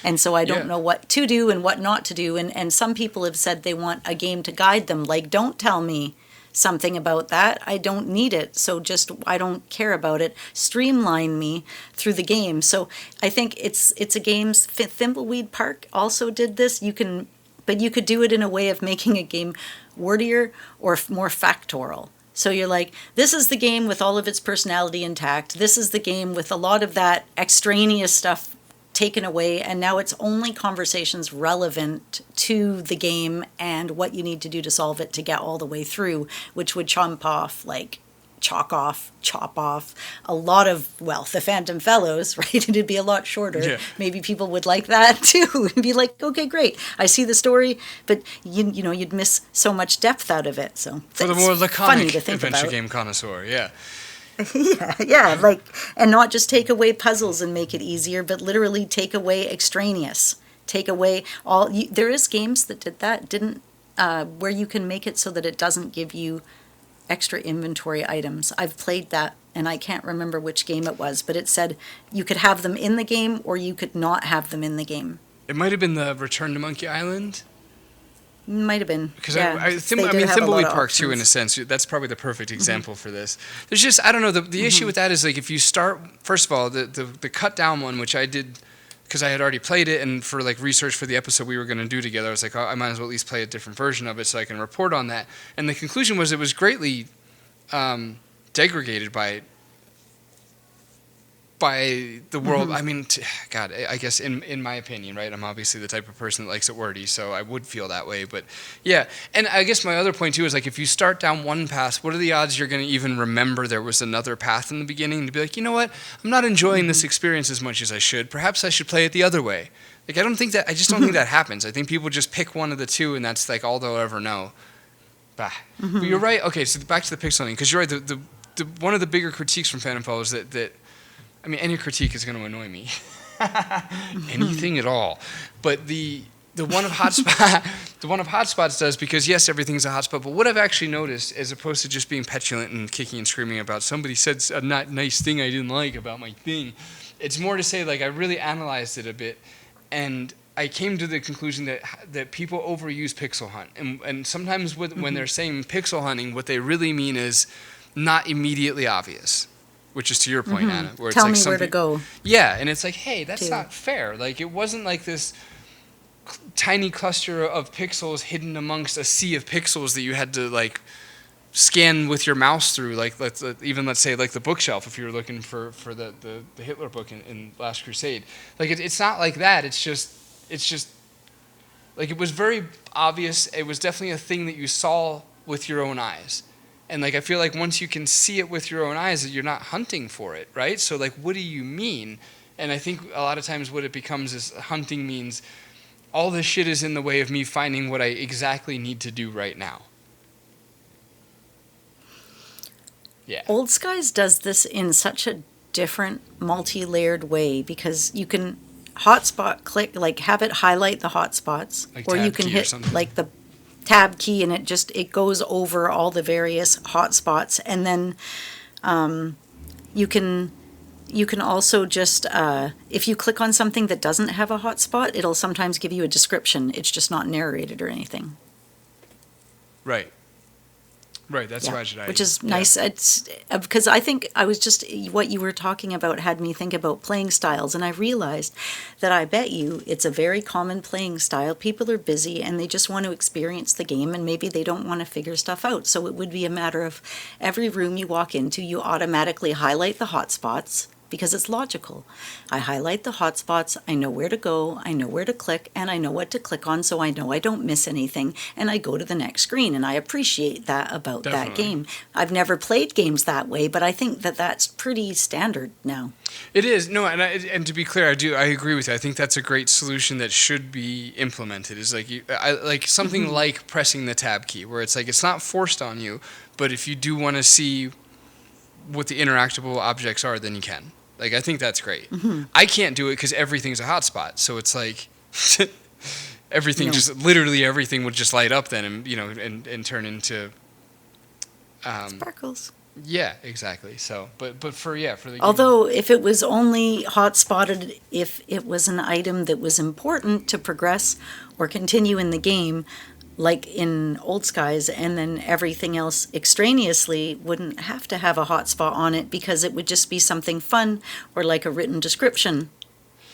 And so I don't know what to do and what not to do. And some people have said they want a game to guide them. Like, don't tell me something about that. I don't need it. So I don't care about it. Streamline me through the game. So I think it's a game. Thimbleweed Park also did this. But you could do it in a way of making a game wordier or more factorial. So you're like, this is the game with all of its personality intact. This is the game with a lot of that extraneous stuff taken away, and now it's only conversations relevant to the game and what you need to do to solve it to get all the way through, which would chop off a lot of, the Phantom Fellows, right? It'd be a lot shorter. Yeah. Maybe people would like that too. It'd be like, okay, great, I see the story, but you'd miss so much depth out of it. So for the more laconic adventure game connoisseur, yeah. And not just take away puzzles and make it easier, but literally take away extraneous. Take away there is games that did that, where you can make it so that it doesn't give you extra inventory items. I've played that, and I can't remember which game it was, but it said you could have them in the game or you could not have them in the game. It might have been the Return to Monkey Island. Might have been. Because Thimbleweed Park too, in a sense, that's probably the perfect example for this. There's just, I don't know, the issue with that is, like, if you start, first of all, the cut down one, which I did because I had already played it, and for, like, research for the episode we were going to do together, I was like, I might as well at least play a different version of it so I can report on that. And the conclusion was it was greatly degraded by the world. I mean, God, I guess in my opinion, right? I'm obviously the type of person that likes it wordy, so I would feel that way. But yeah, and I guess my other point too is, like, if you start down one path, what are the odds you're going to even remember there was another path in the beginning to be like, you know what? I'm not enjoying this experience as much as I should. Perhaps I should play it the other way. Like, I just don't think that happens. I think people just pick one of the two, and that's like all they'll ever know. But you're right. Okay, so back to the pixeling, because you're right. The one of the bigger critiques from Phantom Fellows that I mean, any critique is going to annoy me. Anything at all. But the one of Hotspots does, because yes, everything's a hotspot, but what I've actually noticed, as opposed to just being petulant and kicking and screaming about somebody said a not nice thing I didn't like about my thing, it's more to say, like, I really analyzed it a bit, and I came to the conclusion that people overuse pixel hunt. And sometimes when they're saying pixel hunting, what they really mean is not immediately obvious. Which is to your point, Anna. Where Tell it's like me where to go. Yeah, and it's like, hey, that's not fair. Like, it wasn't like this tiny cluster of pixels hidden amongst a sea of pixels that you had to, like, scan with your mouse through. Like, let's say, like, the bookshelf, if you were looking for the Hitler book in Last Crusade. Like, it's not like that. It's just, like, it was very obvious. It was definitely a thing that you saw with your own eyes. And, like, I feel like once you can see it with your own eyes, you're not hunting for it, right? So, like, what do you mean? And I think a lot of times what it becomes is hunting means all this shit is in the way of me finding what I exactly need to do right now. Yeah. Old Skies does this in such a different, multi-layered way, because you can hotspot click, like, have it highlight the hotspots, like or you can hit, like, the tab key, and it goes over all the various hotspots, and then you can also just if you click on something that doesn't have a hotspot, it'll sometimes give you a description. It's just not narrated or anything. Right. Right, that's budget. Which is nice. It's because I think I was just what you were talking about had me think about playing styles, and I realized that I bet you it's a very common playing style. People are busy and they just want to experience the game, and maybe they don't want to figure stuff out. So it would be a matter of every room you walk into, you automatically highlight the hotspots. Because it's logical. I highlight the hotspots, I know where to go, I know where to click, and I know what to click on, so I know I don't miss anything, and I go to the next screen, and I appreciate that about that game. I've never played games that way, but I think that that's pretty standard now. It is. No, and to be clear, I agree with you. I think that's a great solution that should be implemented. Is like something like pressing the tab key, where it's like it's not forced on you, but if you do want to see what the interactable objects are, then you can. Like, I think that's great. I can't do it because everything's a hotspot. So it's like everything literally everything would just light up then and turn into Sparkles. Yeah, exactly. So, but for the Although if it was only hotspotted if it was an item that was important to progress or continue in the game, like in Old Skies, and then everything else extraneously wouldn't have to have a hotspot on it because it would just be something fun or like a written description.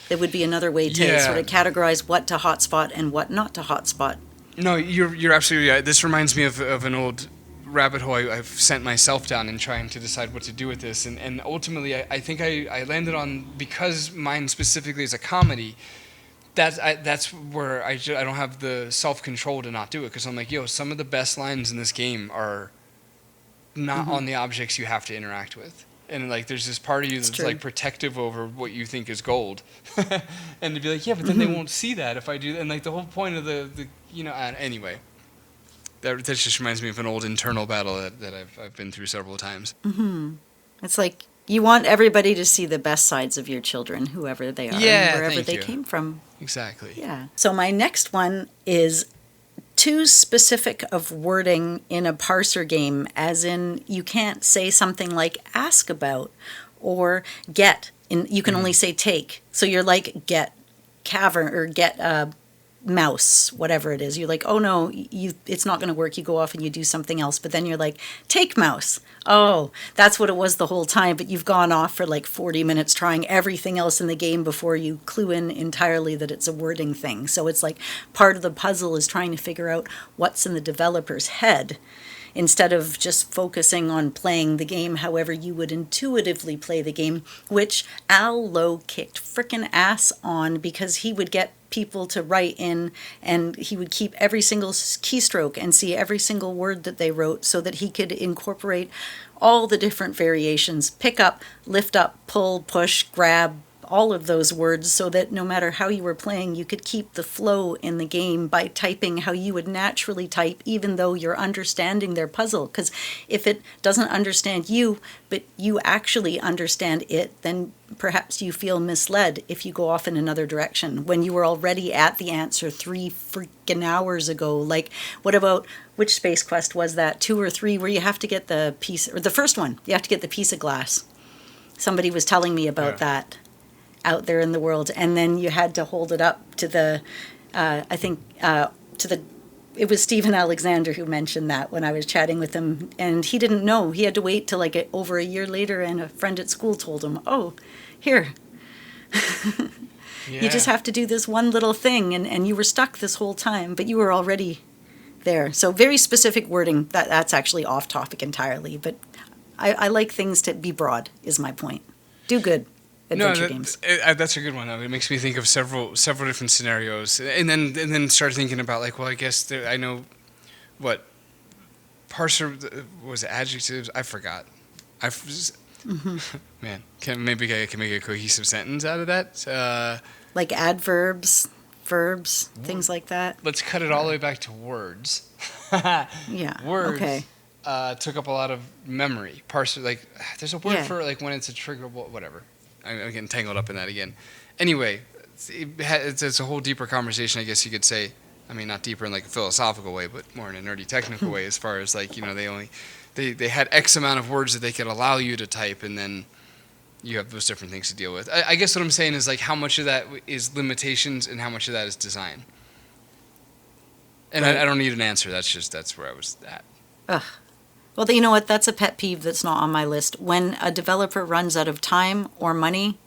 There would be another way to sort of categorize what to hotspot and what not to hotspot. No, you're absolutely right. This reminds me of an old rabbit hole I've sent myself down in trying to decide what to do with this. And ultimately, I think I landed on, because mine specifically is a comedy, that's where I don't have the self-control to not do it, because I'm like, some of the best lines in this game are not on the objects you have to interact with. And like, there's this part of you that's like protective over what you think is gold, and to be like, but then they won't see that if I do. And like, the whole point of the anyway, that just reminds me of an old internal battle that I've been through several times. It's like you want everybody to see the best sides of your children, whoever they are, and wherever they came from. Exactly. Yeah. So my next one is too specific of wording in a parser game, as in you can't say something like ask about or get. You can only say take. So you're like get cavern or get mouse, whatever it is. You're like, oh no, it's not going to work. You go off and you do something else, but then you're like, take mouse. Oh, that's what it was the whole time, but you've gone off for like 40 minutes trying everything else in the game before you clue in entirely that it's a wording thing. So it's like part of the puzzle is trying to figure out what's in the developer's head, instead of just focusing on playing the game however you would intuitively play the game, which Al Lowe kicked frickin' ass on, because he would get people to write in and he would keep every single keystroke and see every single word that they wrote so that he could incorporate all the different variations, pick up, lift up, pull, push, grab, all of those words, so that no matter how you were playing, you could keep the flow in the game by typing how you would naturally type, even though you're understanding their puzzle. Because if it doesn't understand you, but you actually understand it, then perhaps you feel misled if you go off in another direction when you were already at the answer 3 freaking hours ago. Like, what about, which Space Quest was that, 2 or 3, where you have to get the piece, or the first one, you have to get the piece of glass. Somebody was telling me about that out there in the world, and then you had to hold it up to the it was Stephen Alexander who mentioned that when I was chatting with him, and he didn't know. He had to wait till like over a year later, and a friend at school told him, oh, here. You just have to do this one little thing, and you were stuck this whole time, but you were already there. So very specific wording. That's actually off topic entirely, but I like things to be broad, is my point. Do good adventure games. That's a good one. It makes me think of several different scenarios, and then start thinking about, like, well, I guess I know what parser was it, adjectives. I forgot. Man, maybe I can make a cohesive sentence out of that. Like adverbs, verbs, things like that. Let's cut it all the way back to words. Yeah. Words. Okay. Took up a lot of memory. Parser, like, there's a word for like when it's a triggerable, whatever. I'm getting tangled up in that again. Anyway, it's a whole deeper conversation, I guess you could say. I mean, not deeper in like a philosophical way, but more in a nerdy technical way, as far as like, they had X amount of words that they could allow you to type, and then you have those different things to deal with. I guess what I'm saying is, like, how much of that is limitations and how much of that is design. And I don't need an answer. That's where I was at. Well, you know what? That's a pet peeve that's not on my list. When a developer runs out of time or money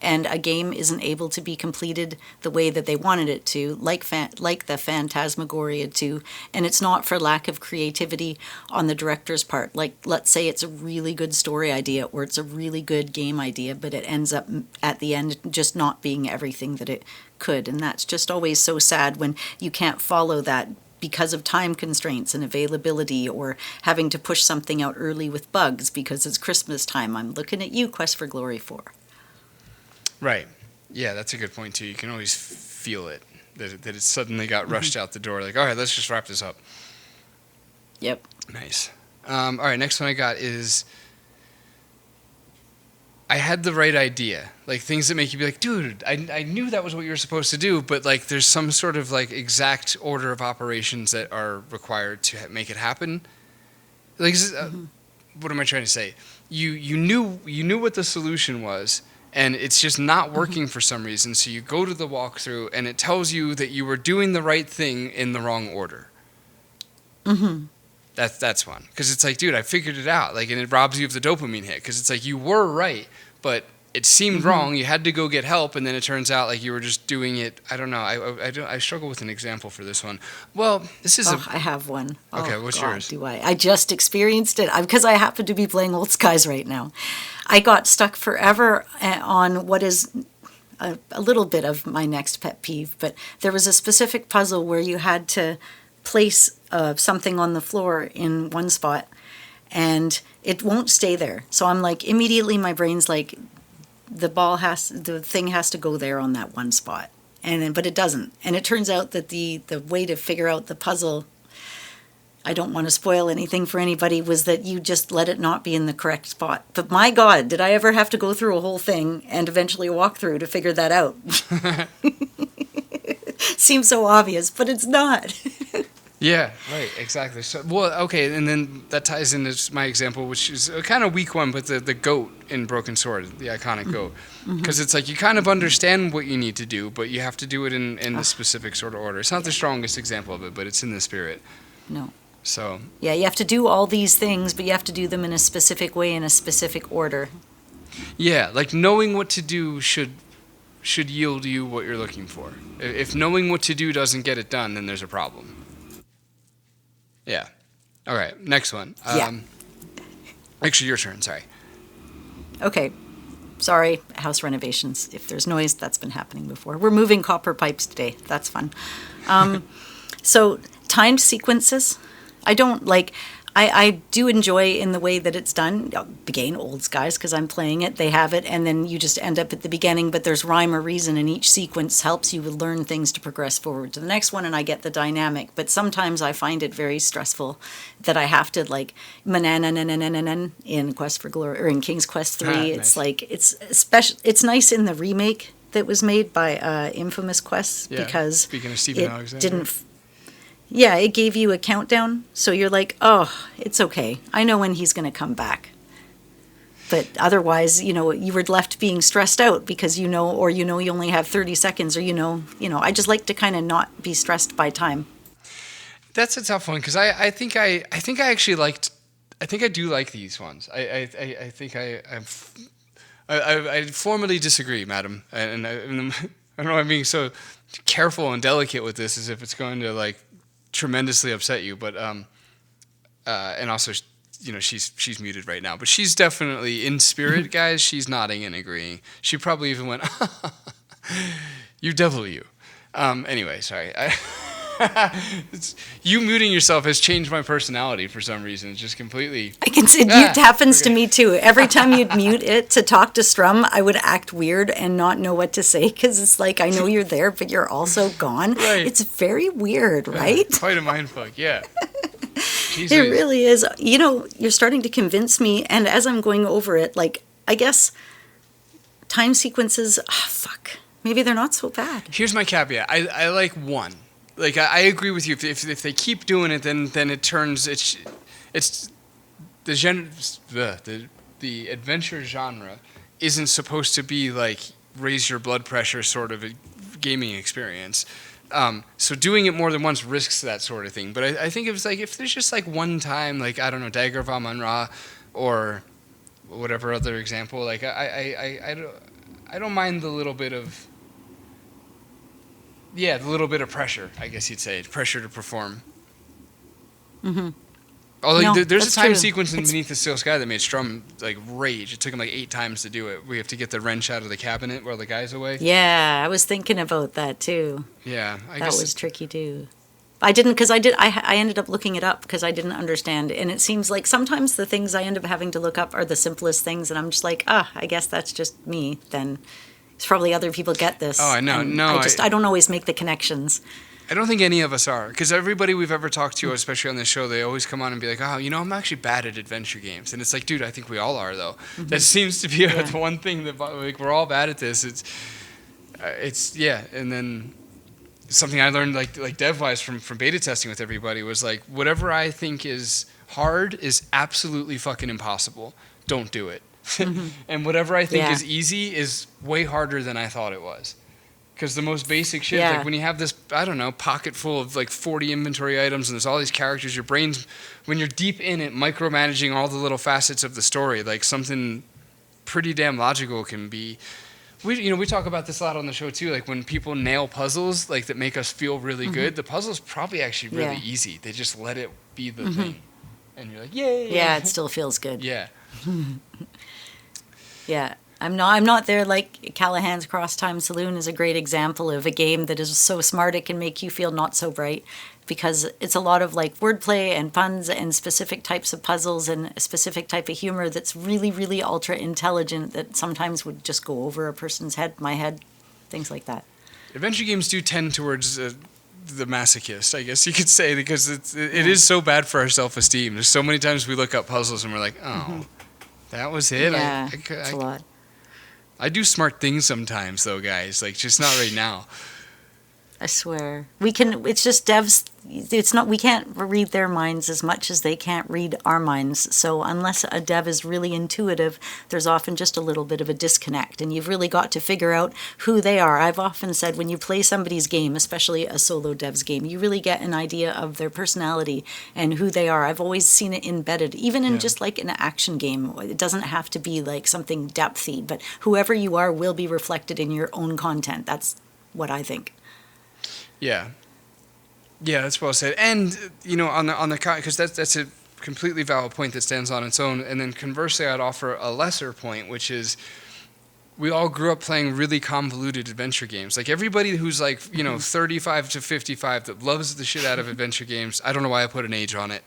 and a game isn't able to be completed the way that they wanted it to, like the Phantasmagoria 2, and it's not for lack of creativity on the director's part. Like, let's say it's a really good story idea or it's a really good game idea, but it ends up at the end just not being everything that it could. And that's just always so sad when you can't follow that because of time constraints and availability, or having to push something out early with bugs because it's Christmas time. I'm looking at you, Quest for Glory 4. Right. Yeah, that's a good point, too. You can always feel it, that it suddenly got rushed out the door. Like, all right, let's just wrap this up. Yep. Nice. All right, next one I got is I had the right idea. Like, things that make you be like, dude, I knew that was what you were supposed to do, but, like, there's some sort of, like, exact order of operations that are required to make it happen. Like, what am I trying to say? You knew what the solution was, and it's just not working for some reason, so you go to the walkthrough, and it tells you that you were doing the right thing in the wrong order. Mm-hmm. That's one. Because it's like, dude, I figured it out. Like, and it robs you of the dopamine hit. Because it's like, you were right, but it seemed wrong. You had to go get help, and then it turns out like you were just doing it. I don't know. I struggle with an example for this one. Well, this is I have one. Okay, what's yours? Do I? I just experienced it because I happen to be playing Old Skies right now. I got stuck forever on what is a little bit of my next pet peeve, but there was a specific puzzle where you had to place something on the floor in one spot, and it won't stay there. So I'm like, immediately my brain's like, the thing has to go there on that one spot, but it doesn't. And it turns out that the way to figure out the puzzle, I don't want to spoil anything for anybody, was that you just let it not be in the correct spot. But my God, did I ever have to go through a whole thing and eventually walk through to figure that out? Seems so obvious, but it's not. Yeah, right, exactly. So, well, okay, and then that ties into my example, which is a kind of weak one, but the goat in Broken Sword, the iconic goat. Because it's like you kind of understand what you need to do, but you have to do it in the specific sort of order. It's not the strongest example of it, but it's in the spirit. No. So. Yeah, you have to do all these things, but you have to do them in a specific way, in a specific order. Yeah, like knowing what to do should yield you what you're looking for. If knowing what to do doesn't get it done, then there's a problem. Yeah. All right, next one. Actually, your turn, sorry. Okay. Sorry, house renovations. If there's noise, that's been happening before. We're moving copper pipes today. That's fun. So, timed sequences. I don't like... I do enjoy in the way that it's done. Again, Old Skies, because I'm playing it. They have it, and then you just end up at the beginning, but there's rhyme or reason, and each sequence helps you learn things to progress forward to the next one, and I get the dynamic. But sometimes I find it very stressful that I have to, like, in Quest for Glory, or in King's Quest 3. It's nice. like, it's special. It's nice in the remake that was made by Infamous Quest, because speaking of Stephen it Alexander. didn't... Yeah, it gave you a countdown, so you're like, oh, it's okay. I know when he's going to come back. But otherwise, you were left being stressed out because you only have 30 seconds, or I just like to kind of not be stressed by time. That's a tough one because I think I actually liked. I think I do like these ones. I think I formally disagree, madam, and I don't know. I'm being so careful and delicate with this, as if it's going to like tremendously upset you, but and also she's muted right now, but she's definitely in spirit, guys. She's nodding and agreeing. She probably even went, "You devil, you." Anyway, sorry. You muting yourself has changed my personality for some reason. It's just completely. I can see it happens to me too. Every time you'd mute it to talk to Strum, I would act weird and not know what to say because it's like I know you're there, but you're also gone. Right. It's very weird, right? Quite a mindfuck, yeah. It really is. You're starting to convince me, and as I'm going over it, like I guess time sequences. Maybe they're not so bad. Here's my caveat. I like one. Like I agree with you. If they keep doing it, then it turns it's the adventure genre isn't supposed to be like raise your blood pressure sort of a gaming experience. So doing it more than once risks that sort of thing. But I think it was like, if there's just like one time, like, I don't know, Dagger of Amun-Ra or whatever other example, like I don't mind the little bit of, the little bit of pressure, I guess you'd say, pressure to perform. Mm-hmm. Although No, there's a that's time true. sequence in Beneath the Steel Sky that made Strum like rage. It took him like 8 times to do it. We have to get the wrench out of the cabinet while the guy's away. Yeah, I was thinking about that too. Yeah, That guess was tricky too. I didn't, because I ended up looking it up because I didn't understand. And it seems like sometimes the things I end up having to look up are the simplest things. And I'm just like, I guess that's just me then. It's probably other people get this. Oh, I know. And No, I don't always make the connections. I don't think any of us are, because everybody we've ever talked to, especially on this show, they always come on and be like, I'm actually bad at adventure games. And it's like, dude, I think we all are, though. Mm-hmm. That seems to be the one thing that, like, we're all bad at this. And then something I learned, like dev-wise from beta testing with everybody, was like, whatever I think is hard is absolutely fucking impossible. Don't do it. Mm-hmm. And whatever I think Yeah. is easy is way harder than I thought it was. Because the most basic shit, Yeah. like when you have this, I don't know, pocket full of like 40 inventory items and there's all these characters, your brain's, when you're deep in it, micromanaging all the little facets of the story, like something pretty damn logical can be. We talk about this a lot on the show too, like when people nail puzzles like that make us feel really good, the puzzle's probably actually really Yeah. easy. They just let it be the thing. And you're like, yay! Yeah, it still feels good. Yeah. Yeah. I'm not there. Like Callahan's Cross Time Saloon is a great example of a game that is so smart it can make you feel not so bright, because it's a lot of like wordplay and puns and specific types of puzzles and a specific type of humor that's really, really ultra intelligent that sometimes would just go over a person's head, my head, things like that. Adventure games do tend towards the masochist, I guess you could say, because it is so bad for our self-esteem. There's so many times we look up puzzles and we're like, that was it? Yeah, it's a lot. I do smart things sometimes, though, guys. Like, just not right now. I swear. It's just devs, we can't read their minds as much as they can't read our minds. So unless a dev is really intuitive, there's often just a little bit of a disconnect. And you've really got to figure out who they are. I've often said when you play somebody's game, especially a solo dev's game, you really get an idea of their personality and who they are. I've always seen it embedded, even in just like an action game. It doesn't have to be like something depthy, but whoever you are will be reflected in your own content. That's what I think. Yeah, that's well said. And on the because that's a completely valid point that stands on its own. And then conversely, I'd offer a lesser point, which is we all grew up playing really convoluted adventure games. Like everybody who's like 35 to 55 that loves the shit out of adventure games. I don't know why I put an age on it.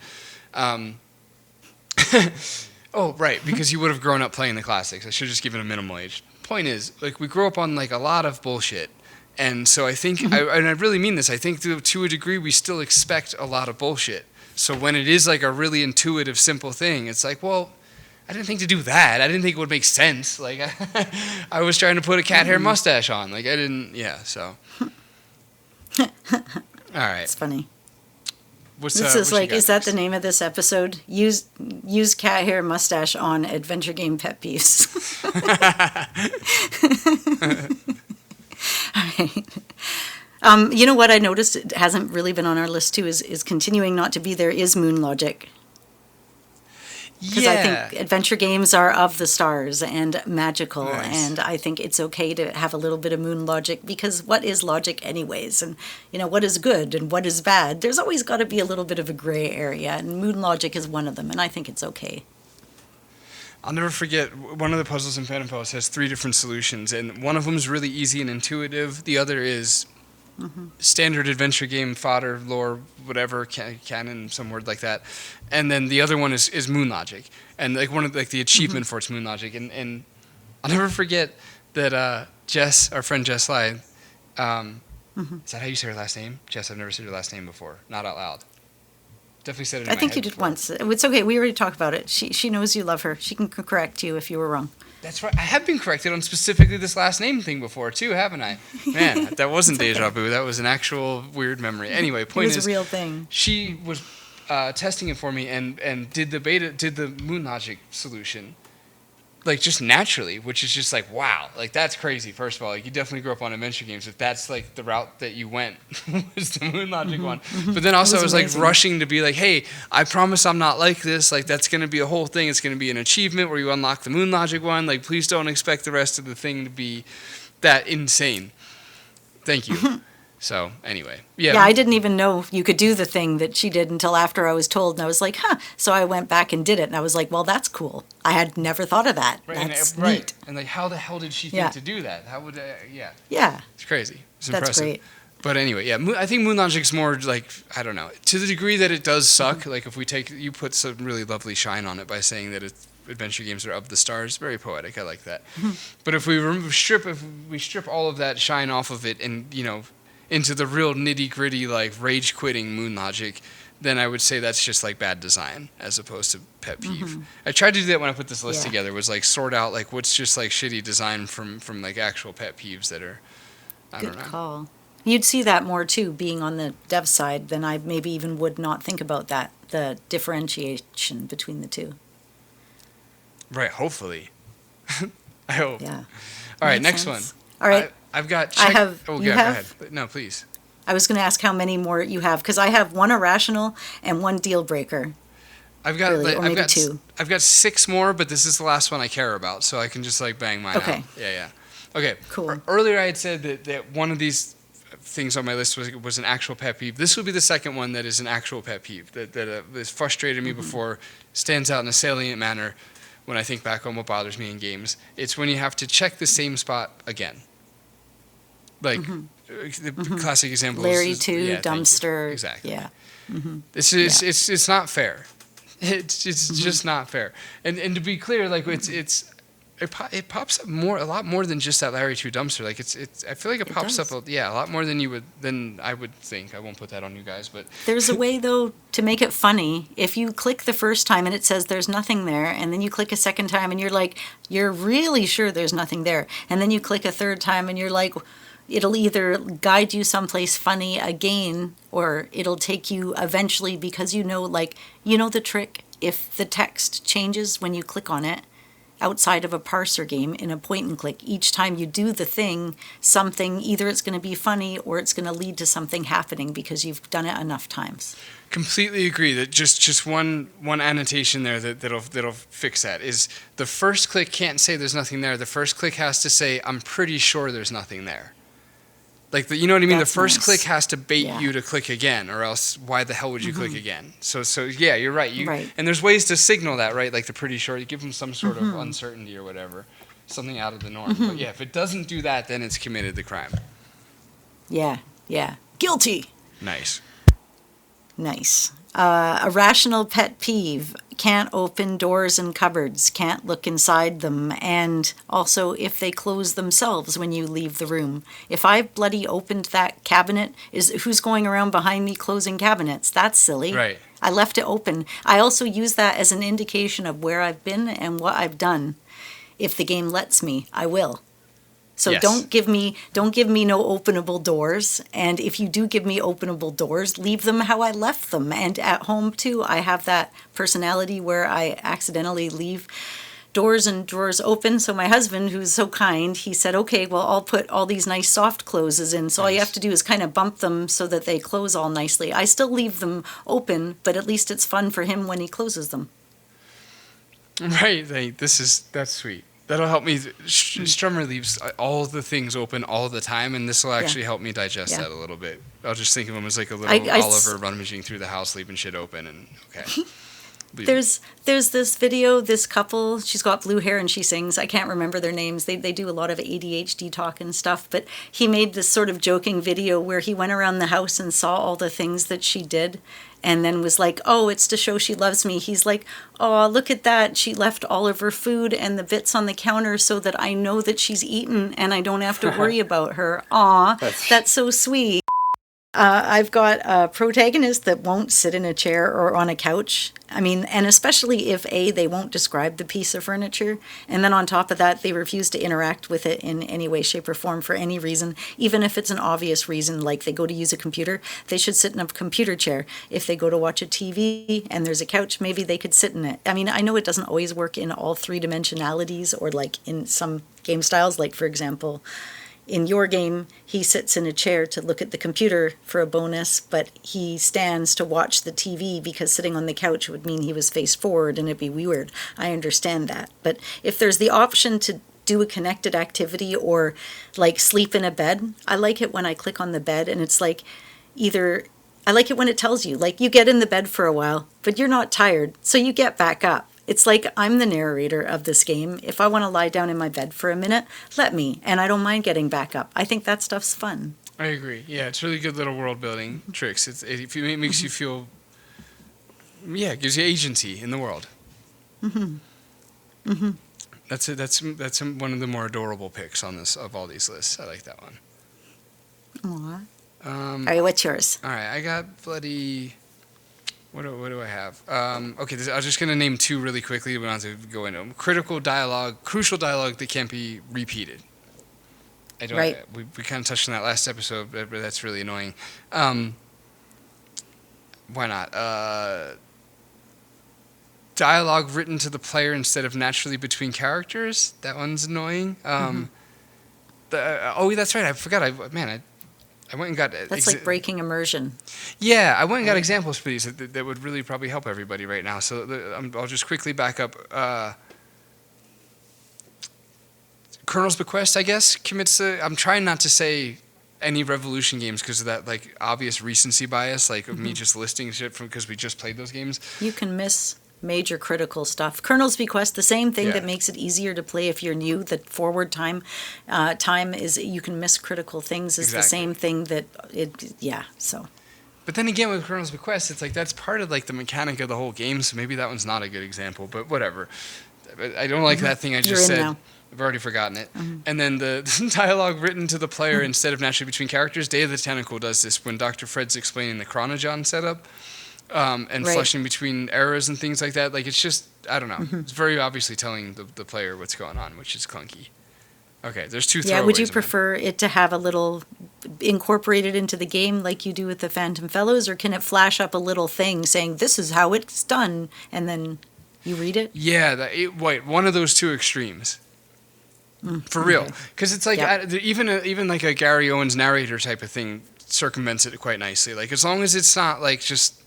Oh, right, because you would have grown up playing the classics. I should have just given a minimal age. Point is, like, we grew up on like a lot of bullshit. And so I think, and I really mean this, I think to a degree we still expect a lot of bullshit. So when it is like a really intuitive, simple thing, it's like, well, I didn't think to do that. I didn't think it would make sense. Like, I was trying to put a cat hair mustache on. Like, I didn't, so. All right. It's funny. What's This is like, is that the name of this episode? Use cat hair mustache on adventure game pet peeves. All right. You know what I noticed, it hasn't really been on our list too, is continuing not to be there is moon logic. Because I think adventure games are of the stars and magical, and I think it's okay to have a little bit of moon logic, because what is logic anyways? And, what is good and what is bad? There's always got to be a little bit of a gray area, and moon logic is one of them, and I think it's okay. I'll never forget, one of the puzzles in Phantom Palace has 3 different solutions, and one of them is really easy and intuitive. The other is standard adventure game fodder, lore, whatever, canon, some word like that. And then the other one is moon logic, and like one of the achievement for its moon logic. And I'll never forget that Jess, our friend Jess Lai, is that how you say her last name? Jess, I've never said her last name before, not out loud. Definitely said it in I my think head you did before. once. It's okay. We already talked about it. She knows you love her. She can correct you if you were wrong. That's right. I have been corrected on specifically this last name thing before, too, haven't I? Man, that wasn't deja vu. That was an actual weird memory. Anyway, point It was is, a real thing. she was testing it for me and did the moon logic solution. like just naturally, which is just like, wow, like that's crazy. First of all, like you definitely grew up on adventure games. If that's like the route that you went, was the Moon Logic one. But then also I was like rushing to be like, hey, I promise I'm not like this. Like that's going to be a whole thing. It's going to be an achievement where you unlock the Moon Logic one. Like please don't expect the rest of the thing to be that insane. Thank you. So anyway, yeah, I didn't even know you could do the thing that she did until after I was told, and I was like, huh. So I went back and did it, and I was like, well, that's cool. I had never thought of that. Right, That's right. neat. And like, how the hell did she think to do that? How would, Yeah. It's crazy. It's That's impressive. great. But anyway, yeah, I think Moon Logic's more like, I don't know, to the degree that it does suck. Like if we take, you put some really lovely shine on it by saying that adventure games are of the stars. Very poetic. I like that. But if we strip all of that shine off of it, and into the real nitty gritty like rage quitting Moon Logic, then I would say that's just like bad design as opposed to pet peeve. I tried to do that when I put this list together, was like sort out like what's just like shitty design from like actual pet peeves that are, I don't know. Good call. You'd see that more too, being on the dev side, than I maybe even would not think about that, the differentiation between the two. Right, hopefully. I hope. Yeah. All right, next one. All right. I've got. I have. Oh, you yeah, have? go ahead. No, please. I was going to ask how many more you have, because I have one irrational and one deal breaker. I've got really, or maybe two. I've got 6 more, but this is the last one I care about, so I can just like bang mine out. Yeah. Okay. Cool. Earlier I had said that one of these things on my list was an actual pet peeve. This will be the second one that is an actual pet peeve that has frustrated me before, stands out in a salient manner when I think back on what bothers me in games. It's when you have to check the same spot again. Like the classic example Larry is 2, dumpster. Exactly. Yeah. It's not fair. It's just not fair. And to be clear, like it pops up a lot more than just that Larry 2 dumpster. Like I feel like it pops up a lot more than I would think. I won't put that on you guys, but there's a way though to make it funny. If you click the first time and it says there's nothing there, and then you click a second time and you're like, you're really sure there's nothing there, and then you click a third time and you're like, it'll either guide you someplace funny again, or it'll take you eventually, because the trick, if the text changes when you click on it outside of a parser game in a point and click, each time you do the thing, something, either it's going to be funny or it's going to lead to something happening because you've done it enough times. Completely agree that just one annotation there that'll fix that is the first click can't say there's nothing there. The first click has to say, I'm pretty sure there's nothing there. Like, you know what I mean? That's the first nice. click has to bait you to click again, or else why the hell would you click again? So yeah, you're right. Right. And there's ways to signal that, right? Like the pretty sure, you give them some sort of uncertainty or whatever, something out of the norm. But yeah, if it doesn't do that, then it's committed the crime. Yeah. Guilty. Nice. Irrational pet peeve: can't open doors and cupboards, can't look inside them, and also if they close themselves when you leave the room. If I've bloody opened that cabinet, who's going around behind me closing cabinets? That's silly. Right. I left it open. I also use that as an indication of where I've been and what I've done. If the game lets me, I will. So Yes. don't give me no openable doors. And if you do give me openable doors, leave them how I left them. And at home too, I have that personality where I accidentally leave doors and drawers open. So my husband, who's so kind, he said, okay, well, I'll put all these nice soft closes in. So all you have to do is kind of bump them so that they close all nicely. I still leave them open, but at least it's fun for him when he closes them. Right. That's sweet. That'll help me. Strummer leaves all the things open all the time, and this will actually help me digest that a little bit. I'll just think of him as like a little Oliver rummaging through the house, leaving shit open, and okay. There's this video, this couple, she's got blue hair and she sings. I can't remember their names. They do a lot of ADHD talk and stuff, but he made this sort of joking video where he went around the house and saw all the things that she did and then was like, oh, it's to show she loves me. He's like, oh, look at that. She left all of her food and the bits on the counter so that I know that she's eaten and I don't have to worry about her. Aw, that's so sweet. I've got a protagonist that won't sit in a chair or on a couch. I mean, and especially if they won't describe the piece of furniture, and then on top of that, they refuse to interact with it in any way, shape, or form for any reason, even if it's an obvious reason, like they go to use a computer, they should sit in a computer chair. If they go to watch a TV and there's a couch, maybe they could sit in it. I mean, I know it doesn't always work in all three dimensionalities, or like in some game styles, like for example, in your game, he sits in a chair to look at the computer for a bonus, but he stands to watch the TV because sitting on the couch would mean he was face forward and it'd be weird. I understand that. But if there's the option to do a connected activity or like sleep in a bed, I like it when I click on the bed and it's like I like it when it tells you, like, you get in the bed for a while, but you're not tired, so you get back up. It's like I'm the narrator of this game. If I want to lie down in my bed for a minute, let me, and I don't mind getting back up. I think that stuff's fun. I agree. Yeah, it's really good little world building tricks. It makes you feel, it gives you agency in the world. That's one of the more adorable picks on this of all these lists. I like that one. Aww. All right, what's yours? All right, I got bloody. What do I have? Okay, I was just going to name two really quickly. We don't have to go into them. Crucial dialogue that can't be repeated. Right. We kind of touched on that last episode, but that's really annoying. Why not? Dialogue written to the player instead of naturally between characters. That one's annoying. That's right. I forgot. I went and got... That's like breaking immersion. Yeah, I went and got examples for these that would really probably help everybody right now. So I'll just quickly back up. Colonel's Bequest, I guess, commits I'm trying not to say any Revolution games because of that like obvious recency bias, like of me just listing shit from because we just played those games. You can miss major critical stuff. Colonel's Bequest, the same thing that makes it easier to play if you're new. The forward time is you can miss critical things is the same thing that so. But then again, with Colonel's Bequest, it's like that's part of like the mechanic of the whole game. So maybe that one's not a good example. But whatever. I don't like that thing I just said. Now. I've already forgotten it. And then the dialogue written to the player instead of naturally between characters. Day of the Tentacle does this when Dr. Fred's explaining the Chronogon setup. And flushing between errors and things like that. Like, it's just, I don't know. It's very obviously telling the player what's going on, which is clunky. Okay, there's two throwaways. Yeah, would you prefer it to have a little incorporated into the game like you do with the Phantom Fellows, or can it flash up a little thing saying, this is how it's done, and then you read it? Yeah, one of those two extremes. For real. Because it's like, even like a Gary Owens narrator type of thing circumvents it quite nicely. Like, as long as it's not, like, just...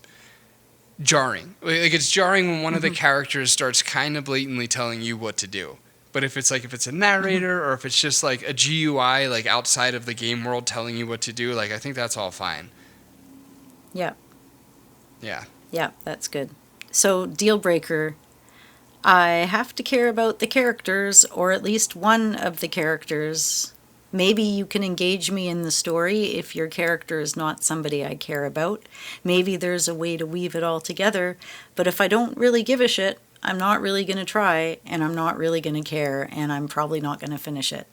jarring. Like it's jarring when one of the characters starts kind of blatantly telling you what to do. But if it's a narrator or if it's just like a GUI like outside of the game world telling you what to do, like I think that's all fine. Yeah. Yeah. Yeah, that's good. So deal breaker, I have to care about the characters or at least one of the characters. Maybe you can engage me in the story if your character is not somebody I care about. Maybe there's a way to weave it all together. But if I don't really give a shit, I'm not really going to try, and I'm not really going to care, and I'm probably not going to finish it.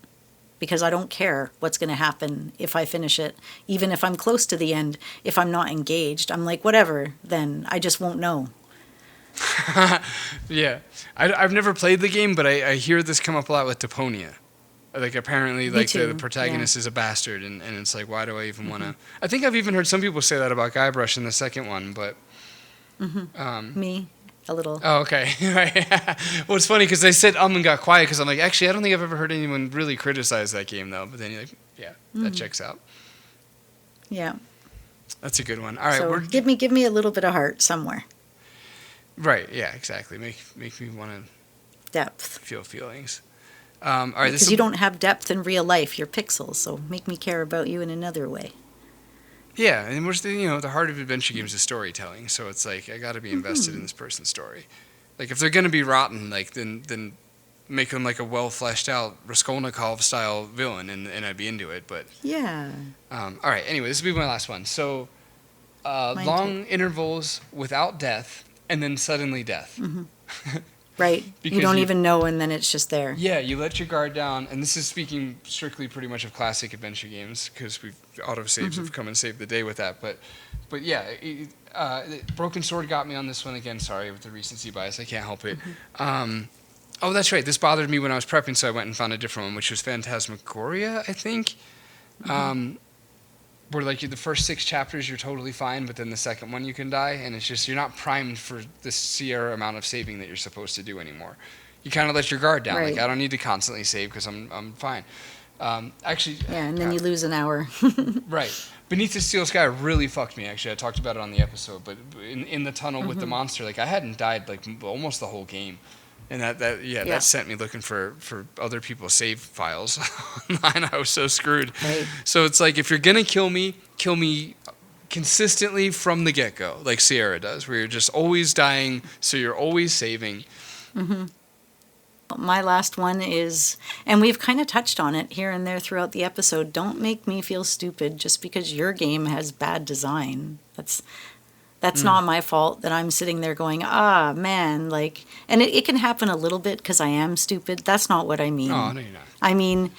Because I don't care what's going to happen if I finish it. Even if I'm close to the end, if I'm not engaged, I'm like, whatever, then I just won't know. Yeah. I've never played the game, but I hear this come up a lot with Deponia. Like, apparently, like, the protagonist is a bastard, and it's like, why do I even want to... I think I've even heard some people say that about Guybrush in the second one, but... Me, a little. Oh, okay. Well, it's funny, because they said and got quiet, because I'm like, actually, I don't think I've ever heard anyone really criticize that game, though. But then you're like, that checks out. Yeah. That's a good one. All right. So give me a little bit of heart somewhere. Right, yeah, exactly. Make me want to... Depth. Feel feelings. All right, because you don't have depth in real life. You're pixels, so make me care about you in another way. Yeah, and the heart of adventure games is storytelling. So it's like I got to be invested in this person's story. Like if they're gonna be rotten, like then make them like a well fleshed out Raskolnikov style villain, and I'd be into it. But yeah. All right. Anyway, this will be my last one. So long intervals without death, and then suddenly death. Right. Because You don't even know, and then it's just there. Yeah, you let your guard down, and this is speaking strictly pretty much of classic adventure games, because autosaves have come and saved the day with that. But yeah, Broken Sword got me on this one again. Sorry, with the recency bias, I can't help it. Oh, that's right. This bothered me when I was prepping, so I went and found a different one, which was Phantasmagoria, I think. Where like the first 6 chapters you're totally fine, but then the second one you can die, and it's just you're not primed for the Sierra amount of saving that you're supposed to do anymore. You kind of let your guard down. Right. Like I don't need to constantly save because I'm fine. Actually, Yeah, and then you lose an hour. right. Beneath the Steel Sky really fucked me. Actually, I talked about it on the episode, but in the tunnel with the monster, like I hadn't died like almost the whole game. And that sent me looking for other people's save files online. I was so screwed. Right. So it's like if you're gonna kill me consistently from the get-go, like Sierra does, where you're just always dying, so you're always saving. My last one is, and we've kind of touched on it here and there throughout the episode, don't make me feel stupid just because your game has bad design. That's not my fault that I'm sitting there going, man, like, and it can happen a little bit because I am stupid. That's not what I mean. Oh, no, you're not. I mean,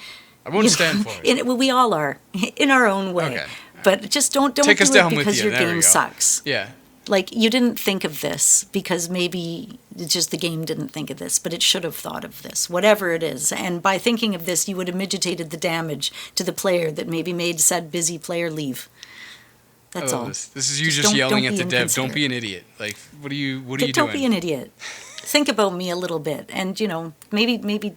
I won't stand for it. We all are in our own way. Okay. But just don't Take do us it down with because you. your There we game go. sucks. Yeah. Like, you didn't think of this because maybe it's just the game didn't think of this, but it should have thought of this, whatever it is. And by thinking of this, you would have mitigated the damage to the player that maybe made said busy player leave. That's all. This is you just yelling at the dev. Don't be an idiot. Like, what are you doing? Don't be an idiot. Think about me a little bit, and maybe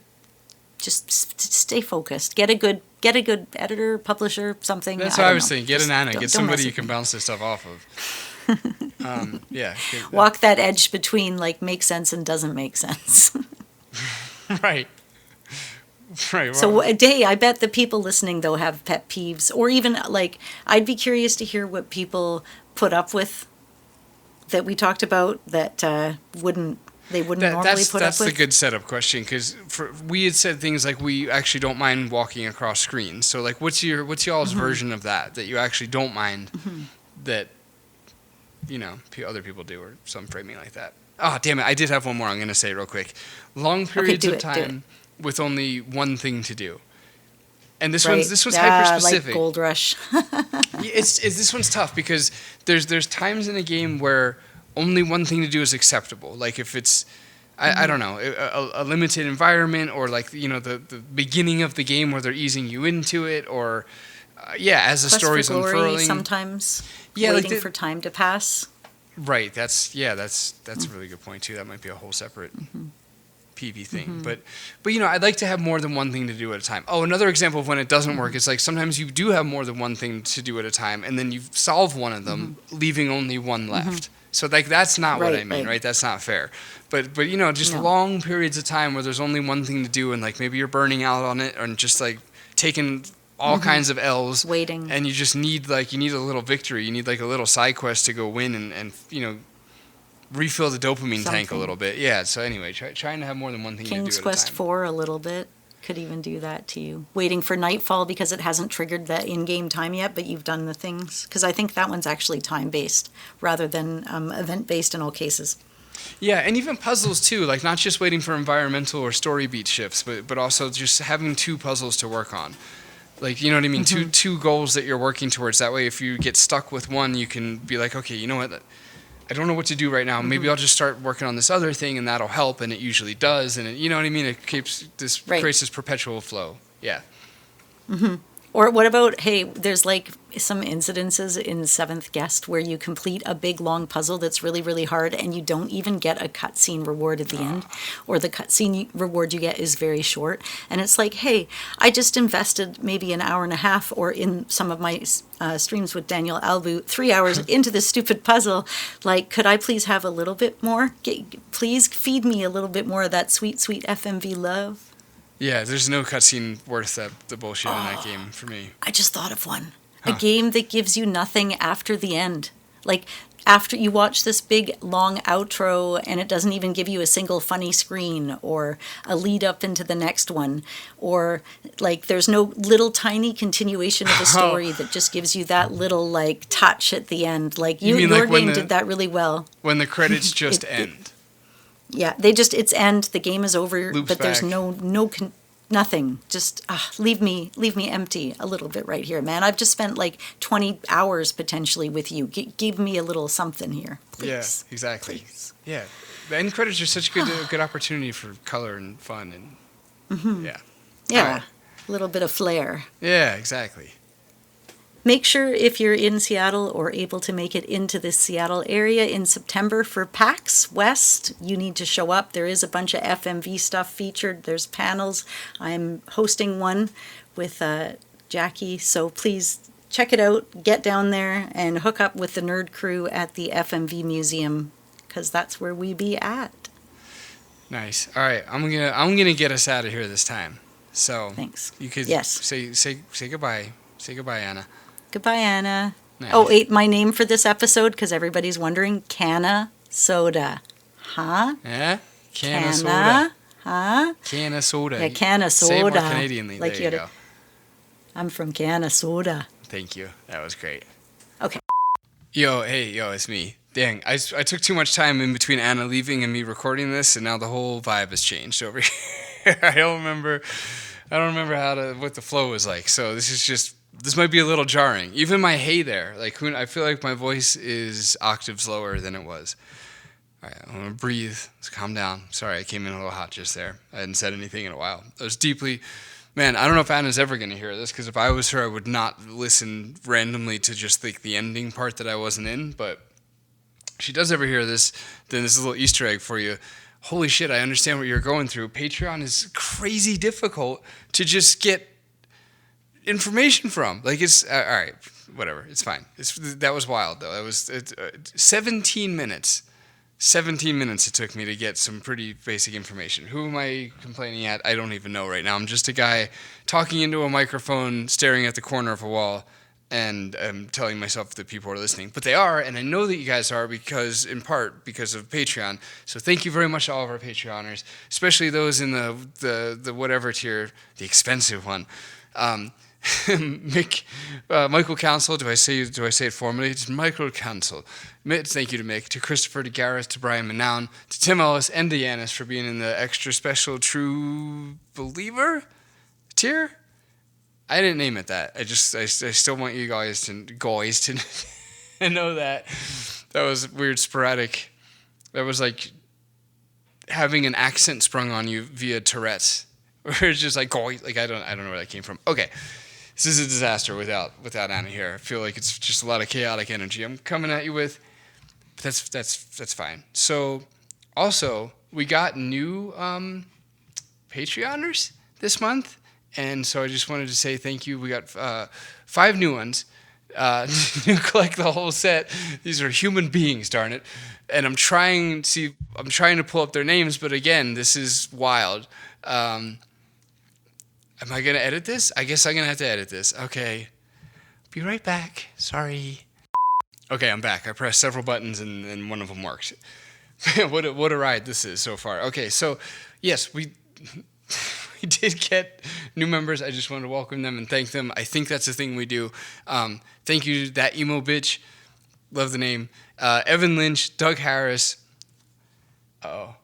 just stay focused. Get a good editor, publisher, something. That's what I was know. thinking. Get Just an Anna. don't Get somebody mess you with can me. bounce this stuff off of. Yeah. Walk that edge between like makes sense and doesn't make sense. Right. Right. So I bet the people listening though have pet peeves, or even like I'd be curious to hear what people put up with that we talked about that wouldn't normally put up with. That's the good setup question, because we had said things like we actually don't mind walking across screens. So like, what's y'all's version of that you actually don't mind that other people do, or some framing like that? Oh, damn it! I did have one more. I'm gonna say it real quick. Long periods of time with only one thing to do. And this one's hyper specific. Like Gold Rush. This one's tough because there's times in a game where only one thing to do is acceptable. Like if it's I don't know, a limited environment, or like the beginning of the game where they're easing you into it, or as the story's unfurling. Sometimes waiting for time to pass. Right. That's a really good point too. That might be a whole separate PV thing. But I'd like to have more than one thing to do at a time. Oh, another example of when it doesn't work is like sometimes you do have more than one thing to do at a time, and then you solve one of them, leaving only one left. So like that's not what I mean, right? That's not fair. But just long periods of time where there's only one thing to do, and like maybe you're burning out on it, or just like taking all kinds of L's, waiting, and you just need a little victory. You need like a little side quest to go win and refill the dopamine tank a little bit. Yeah. So anyway, trying to have more than one thing to do at a time. King's Quest 4 a little bit could even do that to you. Waiting for nightfall because it hasn't triggered the in-game time yet, but you've done the things. Because I think that one's actually time-based rather than event-based in all cases. Yeah, and even puzzles too, like not just waiting for environmental or story beat shifts, but also just having 2 puzzles to work on. Like, you know what I mean? Two goals that you're working towards. That way, if you get stuck with one, you can be like, okay, you know what? I don't know what to do right now. Maybe I'll just start working on this other thing, and that'll help. And it usually does. And you know what I mean? It creates this perpetual flow. Yeah. Or what about, hey, there's like some incidences in Seventh Guest where you complete a big long puzzle that's really, really hard and you don't even get a cutscene reward at the end, or the cutscene reward you get is very short. And it's like, hey, I just invested maybe an hour and a half, or in some of my streams with Daniel Albu, 3 hours into this stupid puzzle. Like, could I please have a little bit more? Please feed me a little bit more of that sweet, sweet FMV love. Yeah, there's no cutscene worth the bullshit in that game for me. I just thought of one. A game that gives you nothing after the end. Like, after you watch this big, long outro and it doesn't even give you a single funny screen or a lead up into the next one. Or, like, there's no little tiny continuation of a story that just gives you that little, like, touch at the end. Like, your game did that really well. When the credits just end. Yeah, it's end. The game is over, Loops but there's back. nothing. Just leave me empty a little bit right here, man. I've just spent like 20 hours potentially with you. Give me a little something here, please. Yeah, exactly. Please. Yeah, the end credits are such good opportunity for color and fun and yeah. Yeah, All right. a little bit of flair. Yeah, exactly. Make sure if you're in Seattle or able to make it into the Seattle area in September for PAX West, you need to show up. There is a bunch of FMV stuff featured. There's panels. I'm hosting one with Jackie, so please check it out. Get down there and hook up with the nerd crew at the FMV Museum, because that's where we be at. Nice. All right, I'm gonna get us out of here this time. So Thanks. You could Yes. say goodbye. Say goodbye, Anna. Goodbye, Anna. Nice. Oh, wait, my name for this episode, because everybody's wondering, Canna Soda. Huh? Yeah. Can of soda. Canna? Huh? Can of soda. Yeah, can of Say it more soda. Canadianly. Like there you you go. I'm from Canna Soda. Thank you. That was great. Okay. Yo, it's me. Dang, I took too much time in between Anna leaving and me recording this, and now the whole vibe has changed over here. I don't remember what the flow was like. So this might be a little jarring. Even my hey there, like I feel like my voice is octaves lower than it was. All right, I'm gonna breathe. Let's calm down. Sorry, I came in a little hot just there. I hadn't said anything in a while. I was deeply, man. I don't know if Anna's ever gonna hear this, because if I was her, I would not listen randomly to just like the ending part that I wasn't in. But if she does ever hear this, then this is a little Easter egg for you. Holy shit, I understand what you're going through. Patreon is crazy difficult to just get information from. Like, it's all right, whatever, it's fine. That was wild though. That was 17 minutes it took me to get some pretty basic information. Who am I complaining at? I don't even know right now. I'm just a guy talking into a microphone, staring at the corner of a wall, and telling myself that people are listening. But they are, and I know that you guys are, in part because of Patreon. So thank you very much to all of our Patreoners, especially those in the whatever tier, the expensive one. Michael Council, do I say it formally? It's Michael Council. Thank you to Mick, to Christopher, to Gareth, to Brian Manown, to Tim Ellis, and to Yanis for being in the extra special True Believer tier. I didn't name it that. I still want you guys to know that. That was weird, sporadic. That was like having an accent sprung on you via Tourette's, where it's just like goy. Like I don't know where that came from. Okay. This is a disaster without Anna here. I feel like it's just a lot of chaotic energy I'm coming at you with. But that's fine. So, also, we got new Patreoners this month, and so I just wanted to say thank you. We got 5 new ones. You collect the whole set. These are human beings, darn it. And I'm trying to pull up their names, but again, this is wild. Am I going to edit this? I guess I'm going to have to edit this. Okay. Be right back. Sorry. Okay, I'm back. I pressed several buttons and one of them worked. What a ride this is so far. Okay, so yes, we did get new members. I just wanted to welcome them and thank them. I think that's the thing we do. Thank you to that emo bitch. Love the name. Evan Lynch, Doug Harris. Okay,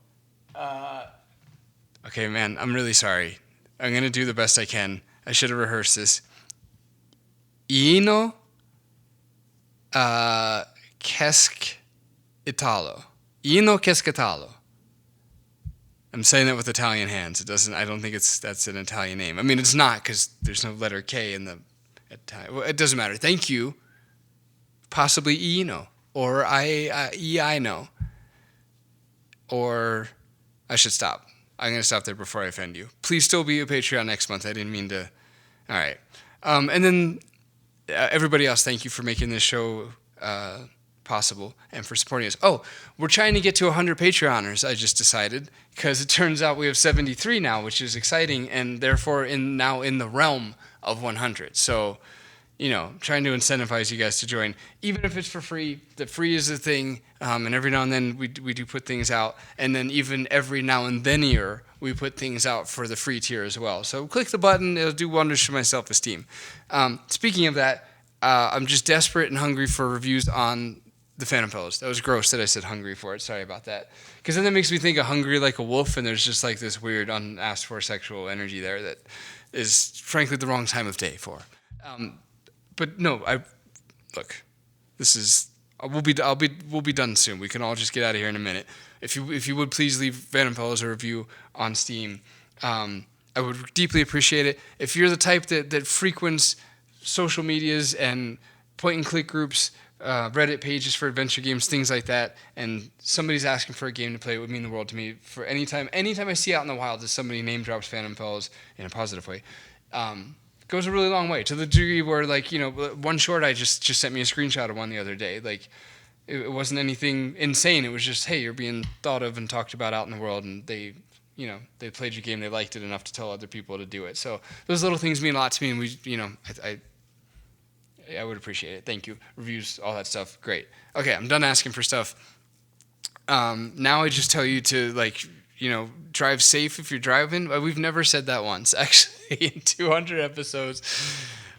man, I'm really sorry. I'm going to do the best I can. I should have rehearsed this. Ino Kesk Italo. Ino Kesk Italo. I'm saying that with Italian hands. I don't think that's an Italian name. I mean, it's not, because there's no letter K in the Italian. Well, it doesn't matter. Thank you. Possibly Ino. Or I know. Or I should stop. I'm going to stop there before I offend you. Please still be a Patreon next month. I didn't mean to. All right. And then everybody else, thank you for making this show possible and for supporting us. Oh, we're trying to get to 100 Patreoners, I just decided, because it turns out we have 73 now, which is exciting, and therefore now in the realm of 100. So, trying to incentivize you guys to join, even if it's for free. The free is the thing, and every now and then we do put things out, and then even every now and then we put things out for the free tier as well. So click the button; it'll do wonders for my self-esteem. Speaking of that, I'm just desperate and hungry for reviews on the Phantom Fellows. That was gross that I said hungry for it. Sorry about that. Because then that makes me think of hungry like a wolf, and there's just like this weird unasked for sexual energy there that is frankly the wrong time of day for. But no, look. This is we'll be done soon. We can all just get out of here in a minute. If you would please leave Phantom Fellows a review on Steam. I would deeply appreciate it. If you're the type that frequents social medias and point and click groups, Reddit pages for adventure games, things like that, and somebody's asking for a game to play, it would mean the world to me. For anytime I see out in the wild that somebody name drops Phantom Fellows in a positive way, goes a really long way, to the degree where, like, you know, one short I just sent me a screenshot of one the other day. Like, it wasn't anything insane. It was just, hey, you're being thought of and talked about out in the world, and they played your game, they liked it enough to tell other people to do it. So those little things mean a lot to me, and I would appreciate it. Thank you. Reviews, all that stuff, great. Okay, I'm done asking for stuff. Now I just tell you to, like, you know, drive safe if you're driving. We've never said that once, actually, in 200 episodes.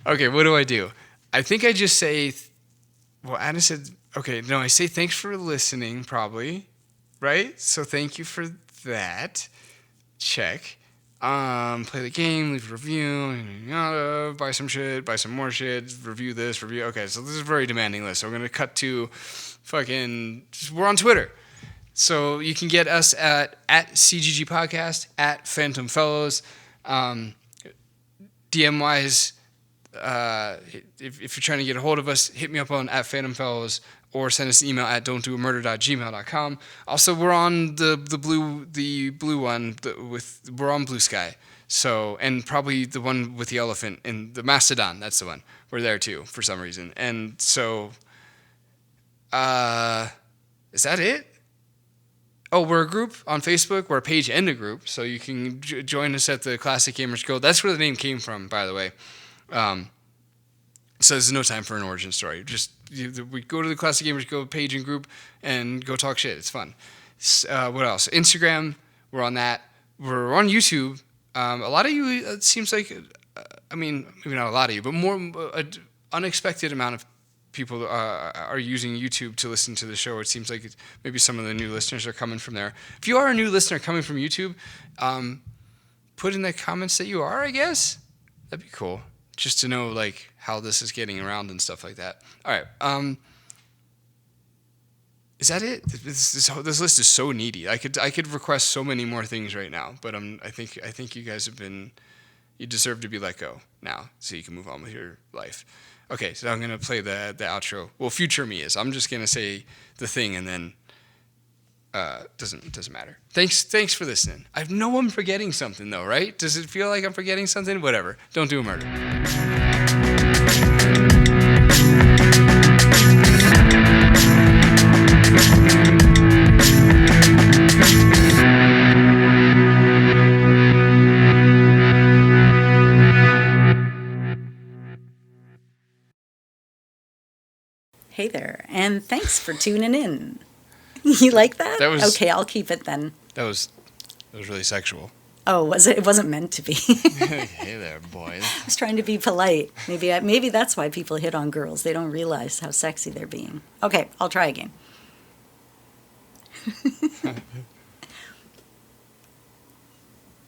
Okay, what do? I think I just say, well, Anna said, okay, no, I say thanks for listening, probably, right? So thank you for that. Check. Play the game, leave a review, buy some shit, buy some more shit, review this, review. Okay, so this is a very demanding list. So we're going to cut to we're on Twitter. So you can get us at CGG Podcast, at Phantom Fellows. DM-wise, if you're trying to get a hold of us, hit me up on at Phantom Fellows, or send us an email at don'tdoamurder@gmail.com. Also, we're on the blue one we're on Blue Sky. So, and probably the one with the elephant and the Mastodon. That's the one. We're there too for some reason. And so, is that it? Oh, we're a group on Facebook. We're a page and a group, so you can join us at the Classic Gamers Guild. That's where the name came from, by the way. So there's no time for an origin story. We go to the Classic Gamers Guild page and group and go talk shit. It's fun. What else? Instagram. We're on that. We're on YouTube. A lot of you, it seems like, maybe not a lot of you, but more an unexpected amount of people are using YouTube to listen to the show. It seems like maybe some of the new listeners are coming from there. If you are a new listener coming from YouTube, put in the comments that you are, I guess. That'd be cool. Just to know, like, how this is getting around and stuff like that. All right. Is that it? This list is so needy. I could request so many more things right now, but I think you guys you deserve to be let go now, so you can move on with your life. Okay, so I'm gonna play the outro. Well, future me is. I'm just gonna say the thing, and then doesn't matter. Thanks for listening. I know I'm forgetting something though, right? Does it feel like I'm forgetting something? Whatever. Don't do a murder. Hey there, and thanks for tuning in. You like that? Okay, I'll keep it then. That was really sexual. Oh, was it? It wasn't meant to be. Hey there, boys. I was trying to be polite. Maybe that's why people hit on girls. They don't realize how sexy they're being. Okay, I'll try again.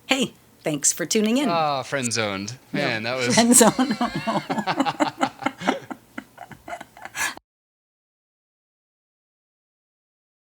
Hey, thanks for tuning in. Ah, friend zoned. Man, that was friend zone.